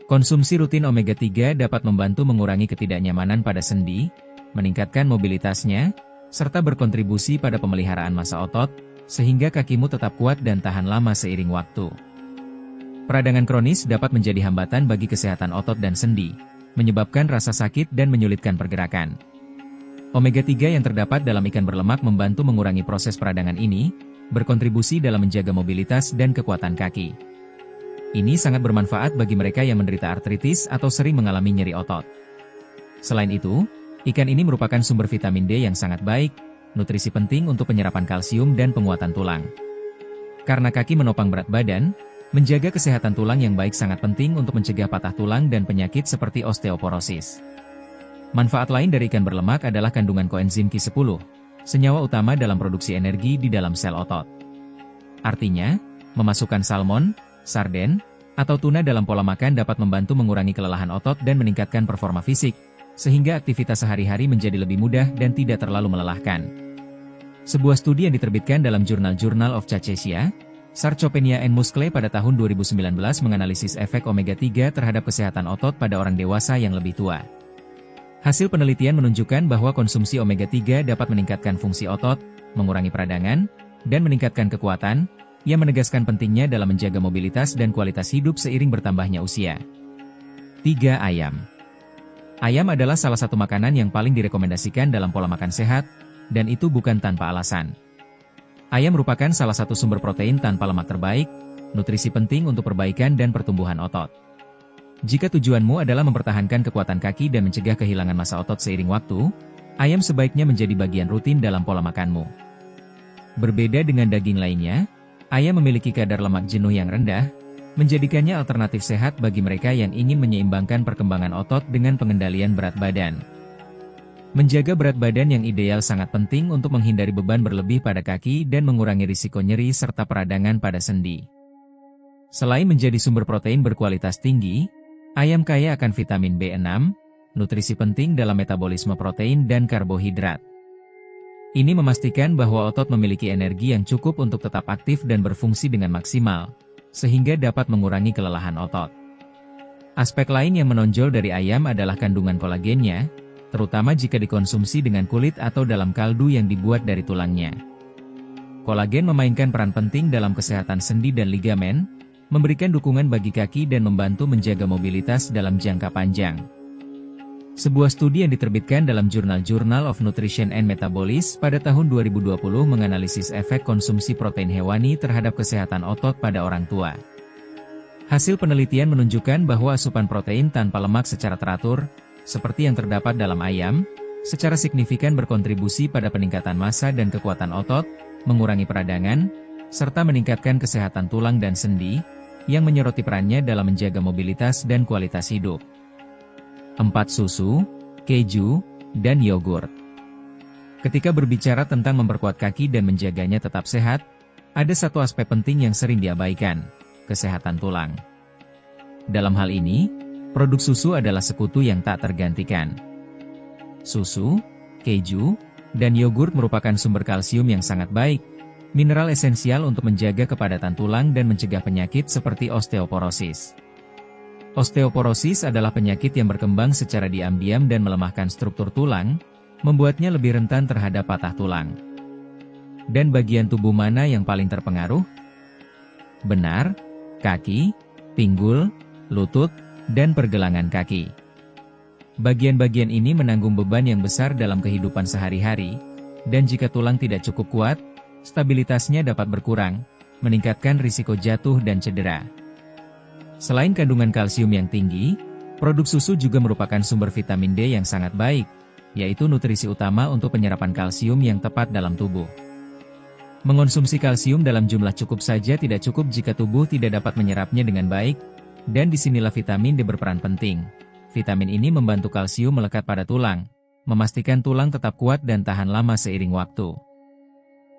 Konsumsi rutin omega-3 dapat membantu mengurangi ketidaknyamanan pada sendi, meningkatkan mobilitasnya, serta berkontribusi pada pemeliharaan massa otot, sehingga kakimu tetap kuat dan tahan lama seiring waktu. Peradangan kronis dapat menjadi hambatan bagi kesehatan otot dan sendi, menyebabkan rasa sakit dan menyulitkan pergerakan. Omega-3 yang terdapat dalam ikan berlemak membantu mengurangi proses peradangan ini, berkontribusi dalam menjaga mobilitas dan kekuatan kaki. Ini sangat bermanfaat bagi mereka yang menderita artritis atau sering mengalami nyeri otot. Selain itu, ikan ini merupakan sumber vitamin D yang sangat baik, nutrisi penting untuk penyerapan kalsium dan penguatan tulang. Karena kaki menopang berat badan, menjaga kesehatan tulang yang baik sangat penting untuk mencegah patah tulang dan penyakit seperti osteoporosis. Manfaat lain dari ikan berlemak adalah kandungan koenzim Q10, senyawa utama dalam produksi energi di dalam sel otot. Artinya, memasukkan salmon, sarden, atau tuna dalam pola makan dapat membantu mengurangi kelelahan otot dan meningkatkan performa fisik, sehingga aktivitas sehari-hari menjadi lebih mudah dan tidak terlalu melelahkan. Sebuah studi yang diterbitkan dalam jurnal Journal of Cachexia, Sarcopenia and Muscle pada tahun 2019 menganalisis efek omega-3 terhadap kesehatan otot pada orang dewasa yang lebih tua. Hasil penelitian menunjukkan bahwa konsumsi omega-3 dapat meningkatkan fungsi otot, mengurangi peradangan, dan meningkatkan kekuatan, yang menegaskan pentingnya dalam menjaga mobilitas dan kualitas hidup seiring bertambahnya usia. 3. Ayam. Ayam adalah salah satu makanan yang paling direkomendasikan dalam pola makan sehat, dan itu bukan tanpa alasan. Ayam merupakan salah satu sumber protein tanpa lemak terbaik, nutrisi penting untuk perbaikan dan pertumbuhan otot. Jika tujuanmu adalah mempertahankan kekuatan kaki dan mencegah kehilangan massa otot seiring waktu, ayam sebaiknya menjadi bagian rutin dalam pola makanmu. Berbeda dengan daging lainnya, ayam memiliki kadar lemak jenuh yang rendah, menjadikannya alternatif sehat bagi mereka yang ingin menyeimbangkan perkembangan otot dengan pengendalian berat badan. Menjaga berat badan yang ideal sangat penting untuk menghindari beban berlebih pada kaki dan mengurangi risiko nyeri serta peradangan pada sendi. Selain menjadi sumber protein berkualitas tinggi, ayam kaya akan vitamin B6, nutrisi penting dalam metabolisme protein dan karbohidrat. Ini memastikan bahwa otot memiliki energi yang cukup untuk tetap aktif dan berfungsi dengan maksimal, sehingga dapat mengurangi kelelahan otot. Aspek lain yang menonjol dari ayam adalah kandungan kolagennya, terutama jika dikonsumsi dengan kulit atau dalam kaldu yang dibuat dari tulangnya. Kolagen memainkan peran penting dalam kesehatan sendi dan ligamen, memberikan dukungan bagi kaki dan membantu menjaga mobilitas dalam jangka panjang. Sebuah studi yang diterbitkan dalam jurnal Journal of Nutrition and Metabolism pada tahun 2020 menganalisis efek konsumsi protein hewani terhadap kesehatan otot pada orang tua. Hasil penelitian menunjukkan bahwa asupan protein tanpa lemak secara teratur, seperti yang terdapat dalam ayam, secara signifikan berkontribusi pada peningkatan massa dan kekuatan otot, mengurangi peradangan, serta meningkatkan kesehatan tulang dan sendi, yang menyoroti perannya dalam menjaga mobilitas dan kualitas hidup. 4. Susu, keju, dan yogurt. Ketika berbicara tentang memperkuat kaki dan menjaganya tetap sehat, ada satu aspek penting yang sering diabaikan, kesehatan tulang. Dalam hal ini, produk susu adalah sekutu yang tak tergantikan. Susu, keju, dan yogurt merupakan sumber kalsium yang sangat baik, mineral esensial untuk menjaga kepadatan tulang dan mencegah penyakit seperti osteoporosis. Osteoporosis adalah penyakit yang berkembang secara diam-diam dan melemahkan struktur tulang, membuatnya lebih rentan terhadap patah tulang. Dan bagian tubuh mana yang paling terpengaruh? Benar, kaki, pinggul, lutut, dan pergelangan kaki. Bagian-bagian ini menanggung beban yang besar dalam kehidupan sehari-hari, dan jika tulang tidak cukup kuat, stabilitasnya dapat berkurang, meningkatkan risiko jatuh dan cedera. Selain kandungan kalsium yang tinggi, produk susu juga merupakan sumber vitamin D yang sangat baik, yaitu nutrisi utama untuk penyerapan kalsium yang tepat dalam tubuh. Mengonsumsi kalsium dalam jumlah cukup saja tidak cukup jika tubuh tidak dapat menyerapnya dengan baik, dan disinilah vitamin D berperan penting. Vitamin ini membantu kalsium melekat pada tulang, memastikan tulang tetap kuat dan tahan lama seiring waktu.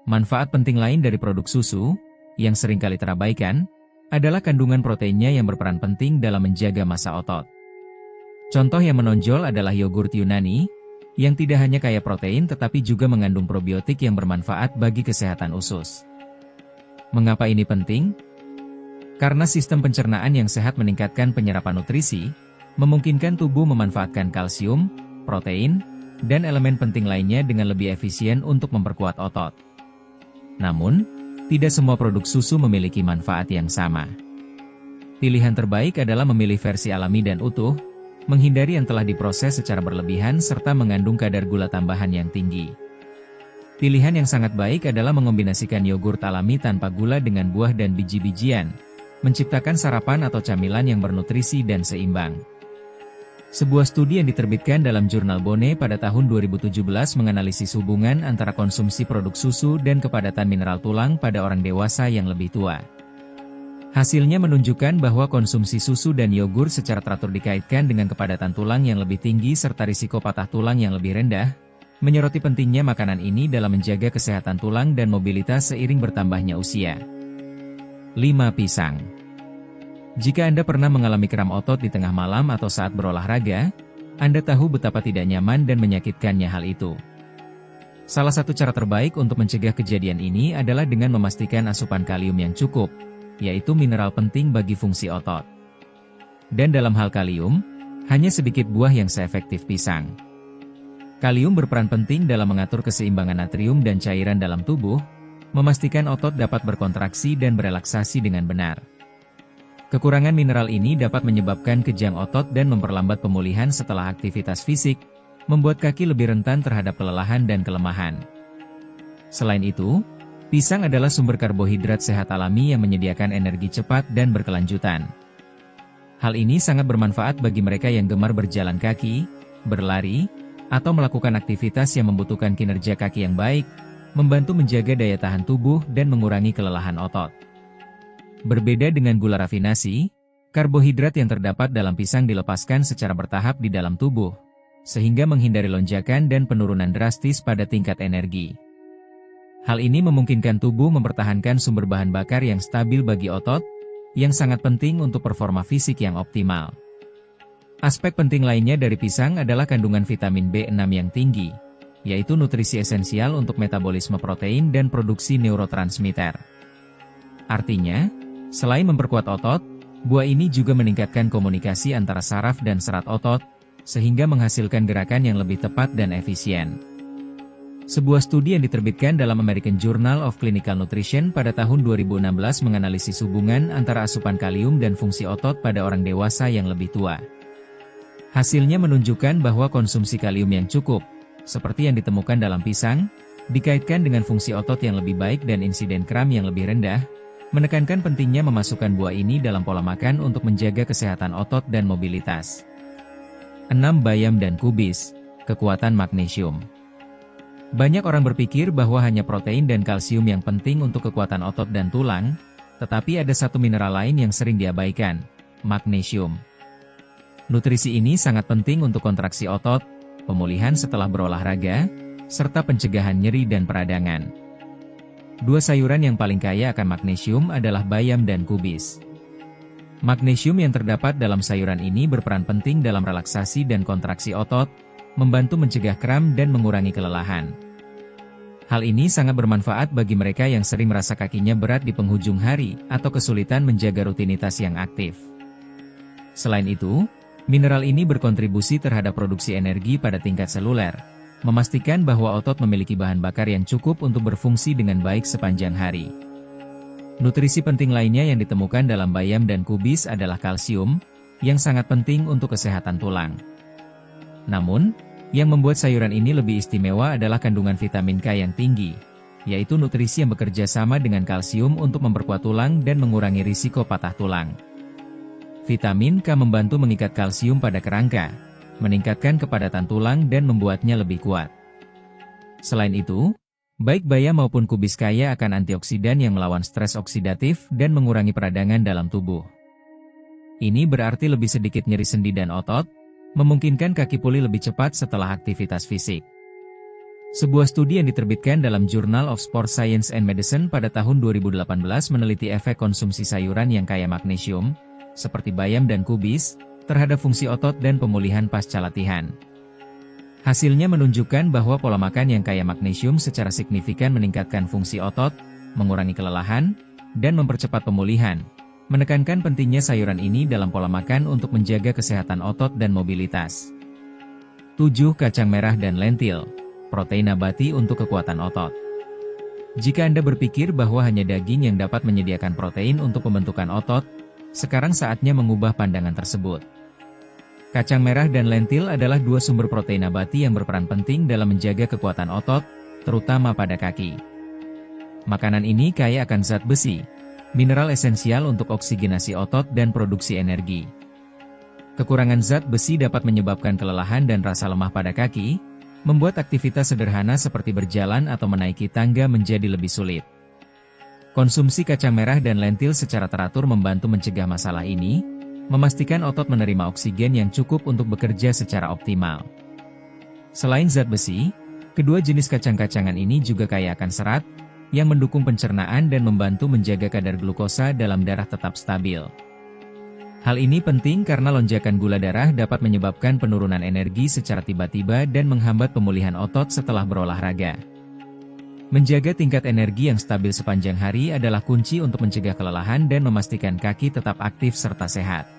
Manfaat penting lain dari produk susu, yang seringkali terabaikan, adalah kandungan proteinnya yang berperan penting dalam menjaga massa otot. Contoh yang menonjol adalah yogurt Yunani, yang tidak hanya kaya protein tetapi juga mengandung probiotik yang bermanfaat bagi kesehatan usus. Mengapa ini penting? Karena sistem pencernaan yang sehat meningkatkan penyerapan nutrisi, memungkinkan tubuh memanfaatkan kalsium, protein, dan elemen penting lainnya dengan lebih efisien untuk memperkuat otot. Namun, tidak semua produk susu memiliki manfaat yang sama. Pilihan terbaik adalah memilih versi alami dan utuh, menghindari yang telah diproses secara berlebihan serta mengandung kadar gula tambahan yang tinggi. Pilihan yang sangat baik adalah mengombinasikan yogurt alami tanpa gula dengan buah dan biji-bijian, menciptakan sarapan atau camilan yang bernutrisi dan seimbang. Sebuah studi yang diterbitkan dalam jurnal Bone pada tahun 2017 menganalisis hubungan antara konsumsi produk susu dan kepadatan mineral tulang pada orang dewasa yang lebih tua. Hasilnya menunjukkan bahwa konsumsi susu dan yogurt secara teratur dikaitkan dengan kepadatan tulang yang lebih tinggi serta risiko patah tulang yang lebih rendah, menyoroti pentingnya makanan ini dalam menjaga kesehatan tulang dan mobilitas seiring bertambahnya usia. 5. Pisang. Jika Anda pernah mengalami kram otot di tengah malam atau saat berolahraga, Anda tahu betapa tidak nyaman dan menyakitkannya hal itu. Salah satu cara terbaik untuk mencegah kejadian ini adalah dengan memastikan asupan kalium yang cukup, yaitu mineral penting bagi fungsi otot. Dan dalam hal kalium, hanya sedikit buah yang seefektif pisang. Kalium berperan penting dalam mengatur keseimbangan natrium dan cairan dalam tubuh, memastikan otot dapat berkontraksi dan berelaksasi dengan benar. Kekurangan mineral ini dapat menyebabkan kejang otot dan memperlambat pemulihan setelah aktivitas fisik, membuat kaki lebih rentan terhadap kelelahan dan kelemahan. Selain itu, pisang adalah sumber karbohidrat sehat alami yang menyediakan energi cepat dan berkelanjutan. Hal ini sangat bermanfaat bagi mereka yang gemar berjalan kaki, berlari, atau melakukan aktivitas yang membutuhkan kinerja kaki yang baik, membantu menjaga daya tahan tubuh dan mengurangi kelelahan otot. Berbeda dengan gula rafinasi, karbohidrat yang terdapat dalam pisang dilepaskan secara bertahap di dalam tubuh, sehingga menghindari lonjakan dan penurunan drastis pada tingkat energi. Hal ini memungkinkan tubuh mempertahankan sumber bahan bakar yang stabil bagi otot, yang sangat penting untuk performa fisik yang optimal. Aspek penting lainnya dari pisang adalah kandungan vitamin B6 yang tinggi, yaitu nutrisi esensial untuk metabolisme protein dan produksi neurotransmitter. Artinya, selain memperkuat otot, buah ini juga meningkatkan komunikasi antara saraf dan serat otot, sehingga menghasilkan gerakan yang lebih tepat dan efisien. Sebuah studi yang diterbitkan dalam American Journal of Clinical Nutrition pada tahun 2016 menganalisis hubungan antara asupan kalium dan fungsi otot pada orang dewasa yang lebih tua. Hasilnya menunjukkan bahwa konsumsi kalium yang cukup, seperti yang ditemukan dalam pisang, dikaitkan dengan fungsi otot yang lebih baik dan insiden kram yang lebih rendah, menekankan pentingnya memasukkan buah ini dalam pola makan untuk menjaga kesehatan otot dan mobilitas. 6. Bayam dan kubis, kekuatan magnesium. Banyak orang berpikir bahwa hanya protein dan kalsium yang penting untuk kekuatan otot dan tulang, tetapi ada satu mineral lain yang sering diabaikan, magnesium. Nutrisi ini sangat penting untuk kontraksi otot, pemulihan setelah berolahraga, serta pencegahan nyeri dan peradangan. Dua sayuran yang paling kaya akan magnesium adalah bayam dan kubis. Magnesium yang terdapat dalam sayuran ini berperan penting dalam relaksasi dan kontraksi otot, membantu mencegah kram dan mengurangi kelelahan. Hal ini sangat bermanfaat bagi mereka yang sering merasa kakinya berat di penghujung hari atau kesulitan menjaga rutinitas yang aktif. Selain itu, mineral ini berkontribusi terhadap produksi energi pada tingkat seluler, memastikan bahwa otot memiliki bahan bakar yang cukup untuk berfungsi dengan baik sepanjang hari. Nutrisi penting lainnya yang ditemukan dalam bayam dan kubis adalah kalsium, yang sangat penting untuk kesehatan tulang. Namun, yang membuat sayuran ini lebih istimewa adalah kandungan vitamin K yang tinggi, yaitu nutrisi yang bekerja sama dengan kalsium untuk memperkuat tulang dan mengurangi risiko patah tulang. Vitamin K membantu mengikat kalsium pada kerangka, meningkatkan kepadatan tulang dan membuatnya lebih kuat. Selain itu, baik bayam maupun kubis kaya akan antioksidan yang melawan stres oksidatif dan mengurangi peradangan dalam tubuh. Ini berarti lebih sedikit nyeri sendi dan otot, memungkinkan kaki pulih lebih cepat setelah aktivitas fisik. Sebuah studi yang diterbitkan dalam Journal of Sport Science and Medicine pada tahun 2018 meneliti efek konsumsi sayuran yang kaya magnesium, seperti bayam dan kubis, terhadap fungsi otot dan pemulihan pasca latihan. Hasilnya menunjukkan bahwa pola makan yang kaya magnesium secara signifikan meningkatkan fungsi otot, mengurangi kelelahan, dan mempercepat pemulihan, menekankan pentingnya sayuran ini dalam pola makan untuk menjaga kesehatan otot dan mobilitas. 7. Kacang merah dan lentil, protein nabati untuk kekuatan otot. Jika Anda berpikir bahwa hanya daging yang dapat menyediakan protein untuk pembentukan otot, sekarang saatnya mengubah pandangan tersebut. Kacang merah dan lentil adalah dua sumber protein nabati yang berperan penting dalam menjaga kekuatan otot, terutama pada kaki. Makanan ini kaya akan zat besi, mineral esensial untuk oksigenasi otot dan produksi energi. Kekurangan zat besi dapat menyebabkan kelelahan dan rasa lemah pada kaki, membuat aktivitas sederhana seperti berjalan atau menaiki tangga menjadi lebih sulit. Konsumsi kacang merah dan lentil secara teratur membantu mencegah masalah ini, memastikan otot menerima oksigen yang cukup untuk bekerja secara optimal. Selain zat besi, kedua jenis kacang-kacangan ini juga kaya akan serat, yang mendukung pencernaan dan membantu menjaga kadar glukosa dalam darah tetap stabil. Hal ini penting karena lonjakan gula darah dapat menyebabkan penurunan energi secara tiba-tiba dan menghambat pemulihan otot setelah berolahraga. Menjaga tingkat energi yang stabil sepanjang hari adalah kunci untuk mencegah kelelahan dan memastikan kaki tetap aktif serta sehat.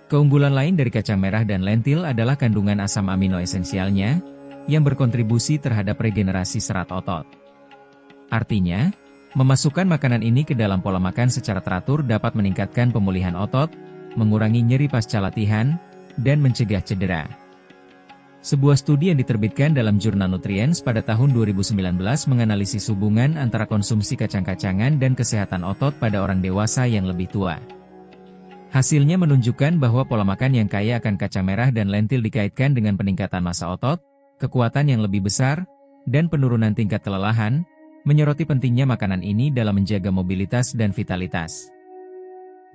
Keunggulan lain dari kacang merah dan lentil adalah kandungan asam amino esensialnya, yang berkontribusi terhadap regenerasi serat otot. Artinya, memasukkan makanan ini ke dalam pola makan secara teratur dapat meningkatkan pemulihan otot, mengurangi nyeri pasca latihan, dan mencegah cedera. Sebuah studi yang diterbitkan dalam jurnal Nutrients pada tahun 2019 menganalisis hubungan antara konsumsi kacang-kacangan dan kesehatan otot pada orang dewasa yang lebih tua. Hasilnya menunjukkan bahwa pola makan yang kaya akan kacang merah dan lentil dikaitkan dengan peningkatan massa otot, kekuatan yang lebih besar, dan penurunan tingkat kelelahan, menyoroti pentingnya makanan ini dalam menjaga mobilitas dan vitalitas.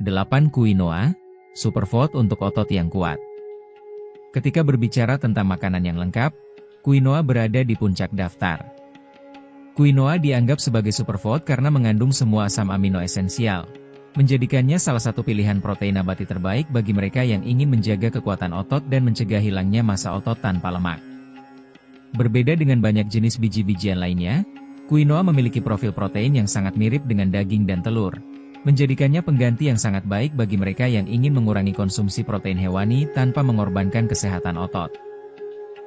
8. Quinoa, superfood untuk otot yang kuat. Ketika berbicara tentang makanan yang lengkap, quinoa berada di puncak daftar. Quinoa dianggap sebagai superfood karena mengandung semua asam amino esensial, menjadikannya salah satu pilihan protein nabati terbaik bagi mereka yang ingin menjaga kekuatan otot dan mencegah hilangnya massa otot tanpa lemak. Berbeda dengan banyak jenis biji-bijian lainnya, quinoa memiliki profil protein yang sangat mirip dengan daging dan telur, menjadikannya pengganti yang sangat baik bagi mereka yang ingin mengurangi konsumsi protein hewani tanpa mengorbankan kesehatan otot.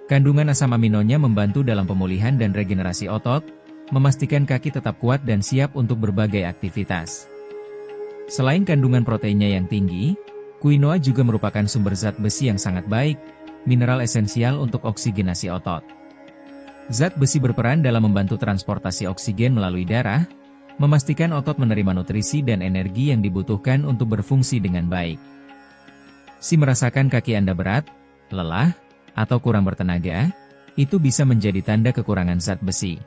Kandungan asam aminonya membantu dalam pemulihan dan regenerasi otot, memastikan kaki tetap kuat dan siap untuk berbagai aktivitas. Selain kandungan proteinnya yang tinggi, quinoa juga merupakan sumber zat besi yang sangat baik, mineral esensial untuk oksigenasi otot. Zat besi berperan dalam membantu transportasi oksigen melalui darah, memastikan otot menerima nutrisi dan energi yang dibutuhkan untuk berfungsi dengan baik. Si merasakan kaki Anda berat, lelah, atau kurang bertenaga, itu bisa menjadi tanda kekurangan zat besi.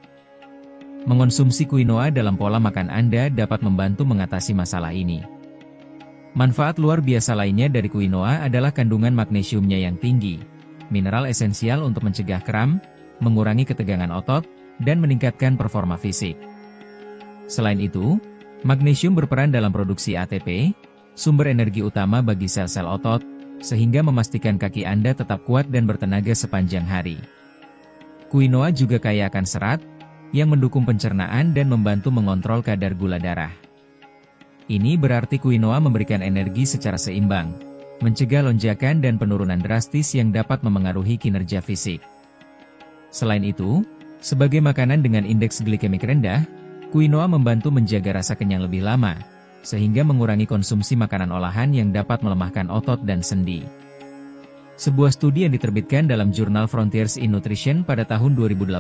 Mengonsumsi quinoa dalam pola makan Anda dapat membantu mengatasi masalah ini. Manfaat luar biasa lainnya dari quinoa adalah kandungan magnesiumnya yang tinggi, mineral esensial untuk mencegah kram, mengurangi ketegangan otot, dan meningkatkan performa fisik. Selain itu, magnesium berperan dalam produksi ATP, sumber energi utama bagi sel-sel otot, sehingga memastikan kaki Anda tetap kuat dan bertenaga sepanjang hari. Quinoa juga kaya akan serat, yang mendukung pencernaan dan membantu mengontrol kadar gula darah. Ini berarti quinoa memberikan energi secara seimbang, mencegah lonjakan dan penurunan drastis yang dapat memengaruhi kinerja fisik. Selain itu, sebagai makanan dengan indeks glikemik rendah, quinoa membantu menjaga rasa kenyang lebih lama, sehingga mengurangi konsumsi makanan olahan yang dapat melemahkan otot dan sendi. Sebuah studi yang diterbitkan dalam jurnal Frontiers in Nutrition pada tahun 2018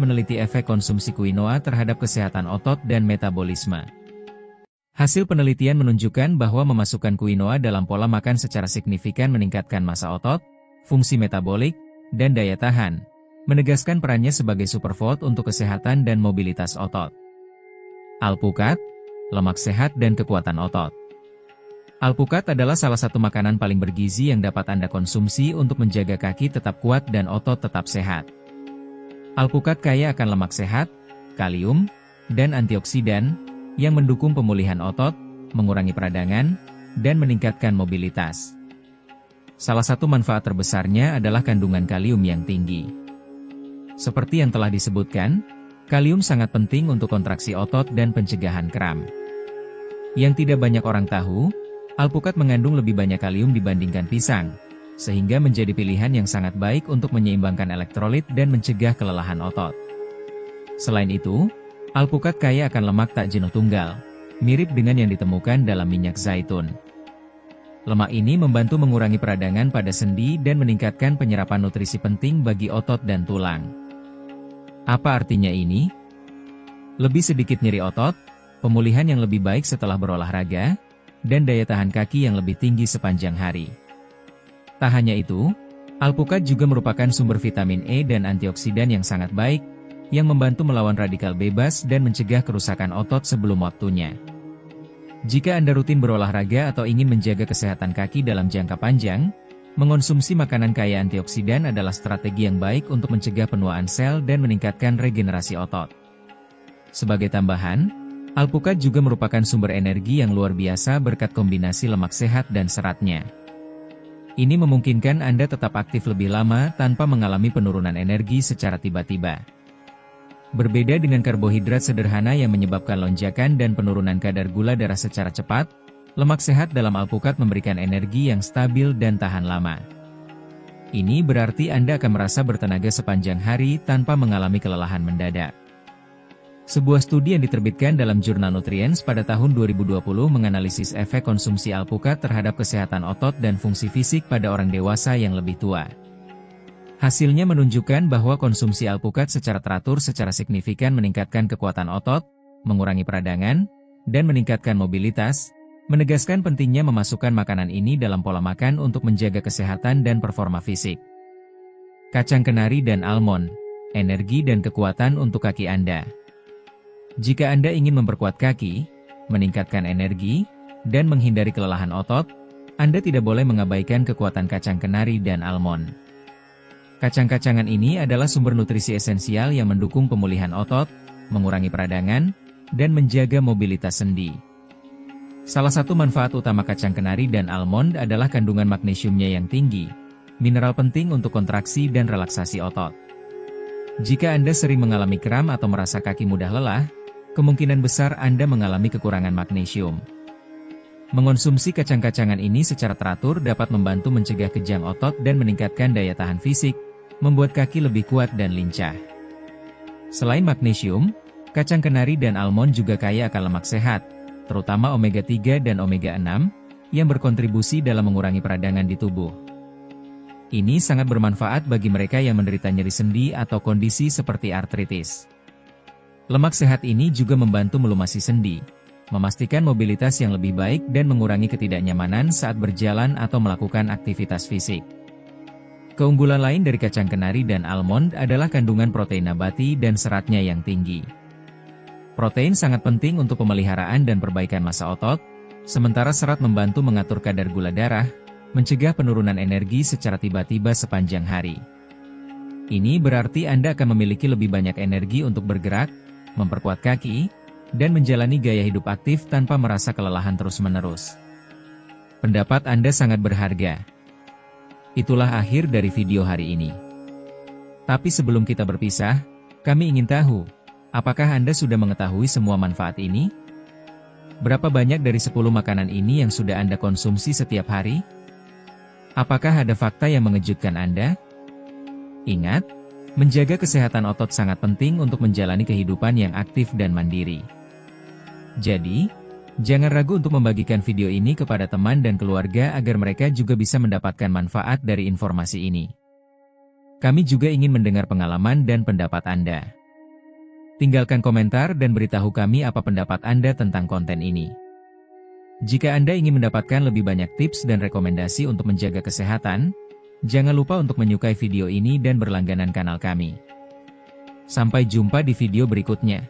meneliti efek konsumsi quinoa terhadap kesehatan otot dan metabolisme. Hasil penelitian menunjukkan bahwa memasukkan quinoa dalam pola makan secara signifikan meningkatkan massa otot, fungsi metabolik, dan daya tahan, menegaskan perannya sebagai superfood untuk kesehatan dan mobilitas otot. Alpukat, lemak sehat dan kekuatan otot. Alpukat adalah salah satu makanan paling bergizi yang dapat Anda konsumsi untuk menjaga kaki tetap kuat dan otot tetap sehat. Alpukat kaya akan lemak sehat, kalium, dan antioksidan, yang mendukung pemulihan otot, mengurangi peradangan, dan meningkatkan mobilitas. Salah satu manfaat terbesarnya adalah kandungan kalium yang tinggi. Seperti yang telah disebutkan, kalium sangat penting untuk kontraksi otot dan pencegahan kram. Yang tidak banyak orang tahu, alpukat mengandung lebih banyak kalium dibandingkan pisang, sehingga menjadi pilihan yang sangat baik untuk menyeimbangkan elektrolit dan mencegah kelelahan otot. Selain itu, alpukat kaya akan lemak tak jenuh tunggal, mirip dengan yang ditemukan dalam minyak zaitun. Lemak ini membantu mengurangi peradangan pada sendi dan meningkatkan penyerapan nutrisi penting bagi otot dan tulang. Apa artinya ini? Lebih sedikit nyeri otot, pemulihan yang lebih baik setelah berolahraga, dan daya tahan kaki yang lebih tinggi sepanjang hari. Tak hanya itu, alpukat juga merupakan sumber vitamin E dan antioksidan yang sangat baik, yang membantu melawan radikal bebas dan mencegah kerusakan otot sebelum waktunya. Jika Anda rutin berolahraga atau ingin menjaga kesehatan kaki dalam jangka panjang, mengonsumsi makanan kaya antioksidan adalah strategi yang baik untuk mencegah penuaan sel dan meningkatkan regenerasi otot. Sebagai tambahan, alpukat juga merupakan sumber energi yang luar biasa berkat kombinasi lemak sehat dan seratnya. Ini memungkinkan Anda tetap aktif lebih lama tanpa mengalami penurunan energi secara tiba-tiba. Berbeda dengan karbohidrat sederhana yang menyebabkan lonjakan dan penurunan kadar gula darah secara cepat, lemak sehat dalam alpukat memberikan energi yang stabil dan tahan lama. Ini berarti Anda akan merasa bertenaga sepanjang hari tanpa mengalami kelelahan mendadak. Sebuah studi yang diterbitkan dalam jurnal Nutrients pada tahun 2020 menganalisis efek konsumsi alpukat terhadap kesehatan otot dan fungsi fisik pada orang dewasa yang lebih tua. Hasilnya menunjukkan bahwa konsumsi alpukat secara teratur secara signifikan meningkatkan kekuatan otot, mengurangi peradangan, dan meningkatkan mobilitas, menegaskan pentingnya memasukkan makanan ini dalam pola makan untuk menjaga kesehatan dan performa fisik. Kacang kenari dan almond, energi dan kekuatan untuk kaki Anda. Jika Anda ingin memperkuat kaki, meningkatkan energi, dan menghindari kelelahan otot, Anda tidak boleh mengabaikan kekuatan kacang kenari dan almond. Kacang-kacangan ini adalah sumber nutrisi esensial yang mendukung pemulihan otot, mengurangi peradangan, dan menjaga mobilitas sendi. Salah satu manfaat utama kacang kenari dan almond adalah kandungan magnesiumnya yang tinggi, mineral penting untuk kontraksi dan relaksasi otot. Jika Anda sering mengalami kram atau merasa kaki mudah lelah, kemungkinan besar Anda mengalami kekurangan magnesium. Mengonsumsi kacang-kacangan ini secara teratur dapat membantu mencegah kejang otot dan meningkatkan daya tahan fisik, membuat kaki lebih kuat dan lincah. Selain magnesium, kacang kenari dan almond juga kaya akan lemak sehat, terutama omega 3 dan omega 6, yang berkontribusi dalam mengurangi peradangan di tubuh. Ini sangat bermanfaat bagi mereka yang menderita nyeri sendi atau kondisi seperti artritis. Lemak sehat ini juga membantu melumasi sendi, memastikan mobilitas yang lebih baik dan mengurangi ketidaknyamanan saat berjalan atau melakukan aktivitas fisik. Keunggulan lain dari kacang kenari dan almond adalah kandungan protein nabati dan seratnya yang tinggi. Protein sangat penting untuk pemeliharaan dan perbaikan massa otot, sementara serat membantu mengatur kadar gula darah, mencegah penurunan energi secara tiba-tiba sepanjang hari. Ini berarti Anda akan memiliki lebih banyak energi untuk bergerak, memperkuat kaki, dan menjalani gaya hidup aktif tanpa merasa kelelahan terus-menerus. Pendapat Anda sangat berharga. Itulah akhir dari video hari ini. Tapi sebelum kita berpisah, kami ingin tahu, apakah Anda sudah mengetahui semua manfaat ini? Berapa banyak dari 10 makanan ini yang sudah Anda konsumsi setiap hari? Apakah ada fakta yang mengejutkan Anda? Ingat, menjaga kesehatan otot sangat penting untuk menjalani kehidupan yang aktif dan mandiri. Jadi, jangan ragu untuk membagikan video ini kepada teman dan keluarga agar mereka juga bisa mendapatkan manfaat dari informasi ini. Kami juga ingin mendengar pengalaman dan pendapat Anda. Tinggalkan komentar dan beritahu kami apa pendapat Anda tentang konten ini. Jika Anda ingin mendapatkan lebih banyak tips dan rekomendasi untuk menjaga kesehatan, jangan lupa untuk menyukai video ini dan berlangganan kanal kami. Sampai jumpa di video berikutnya.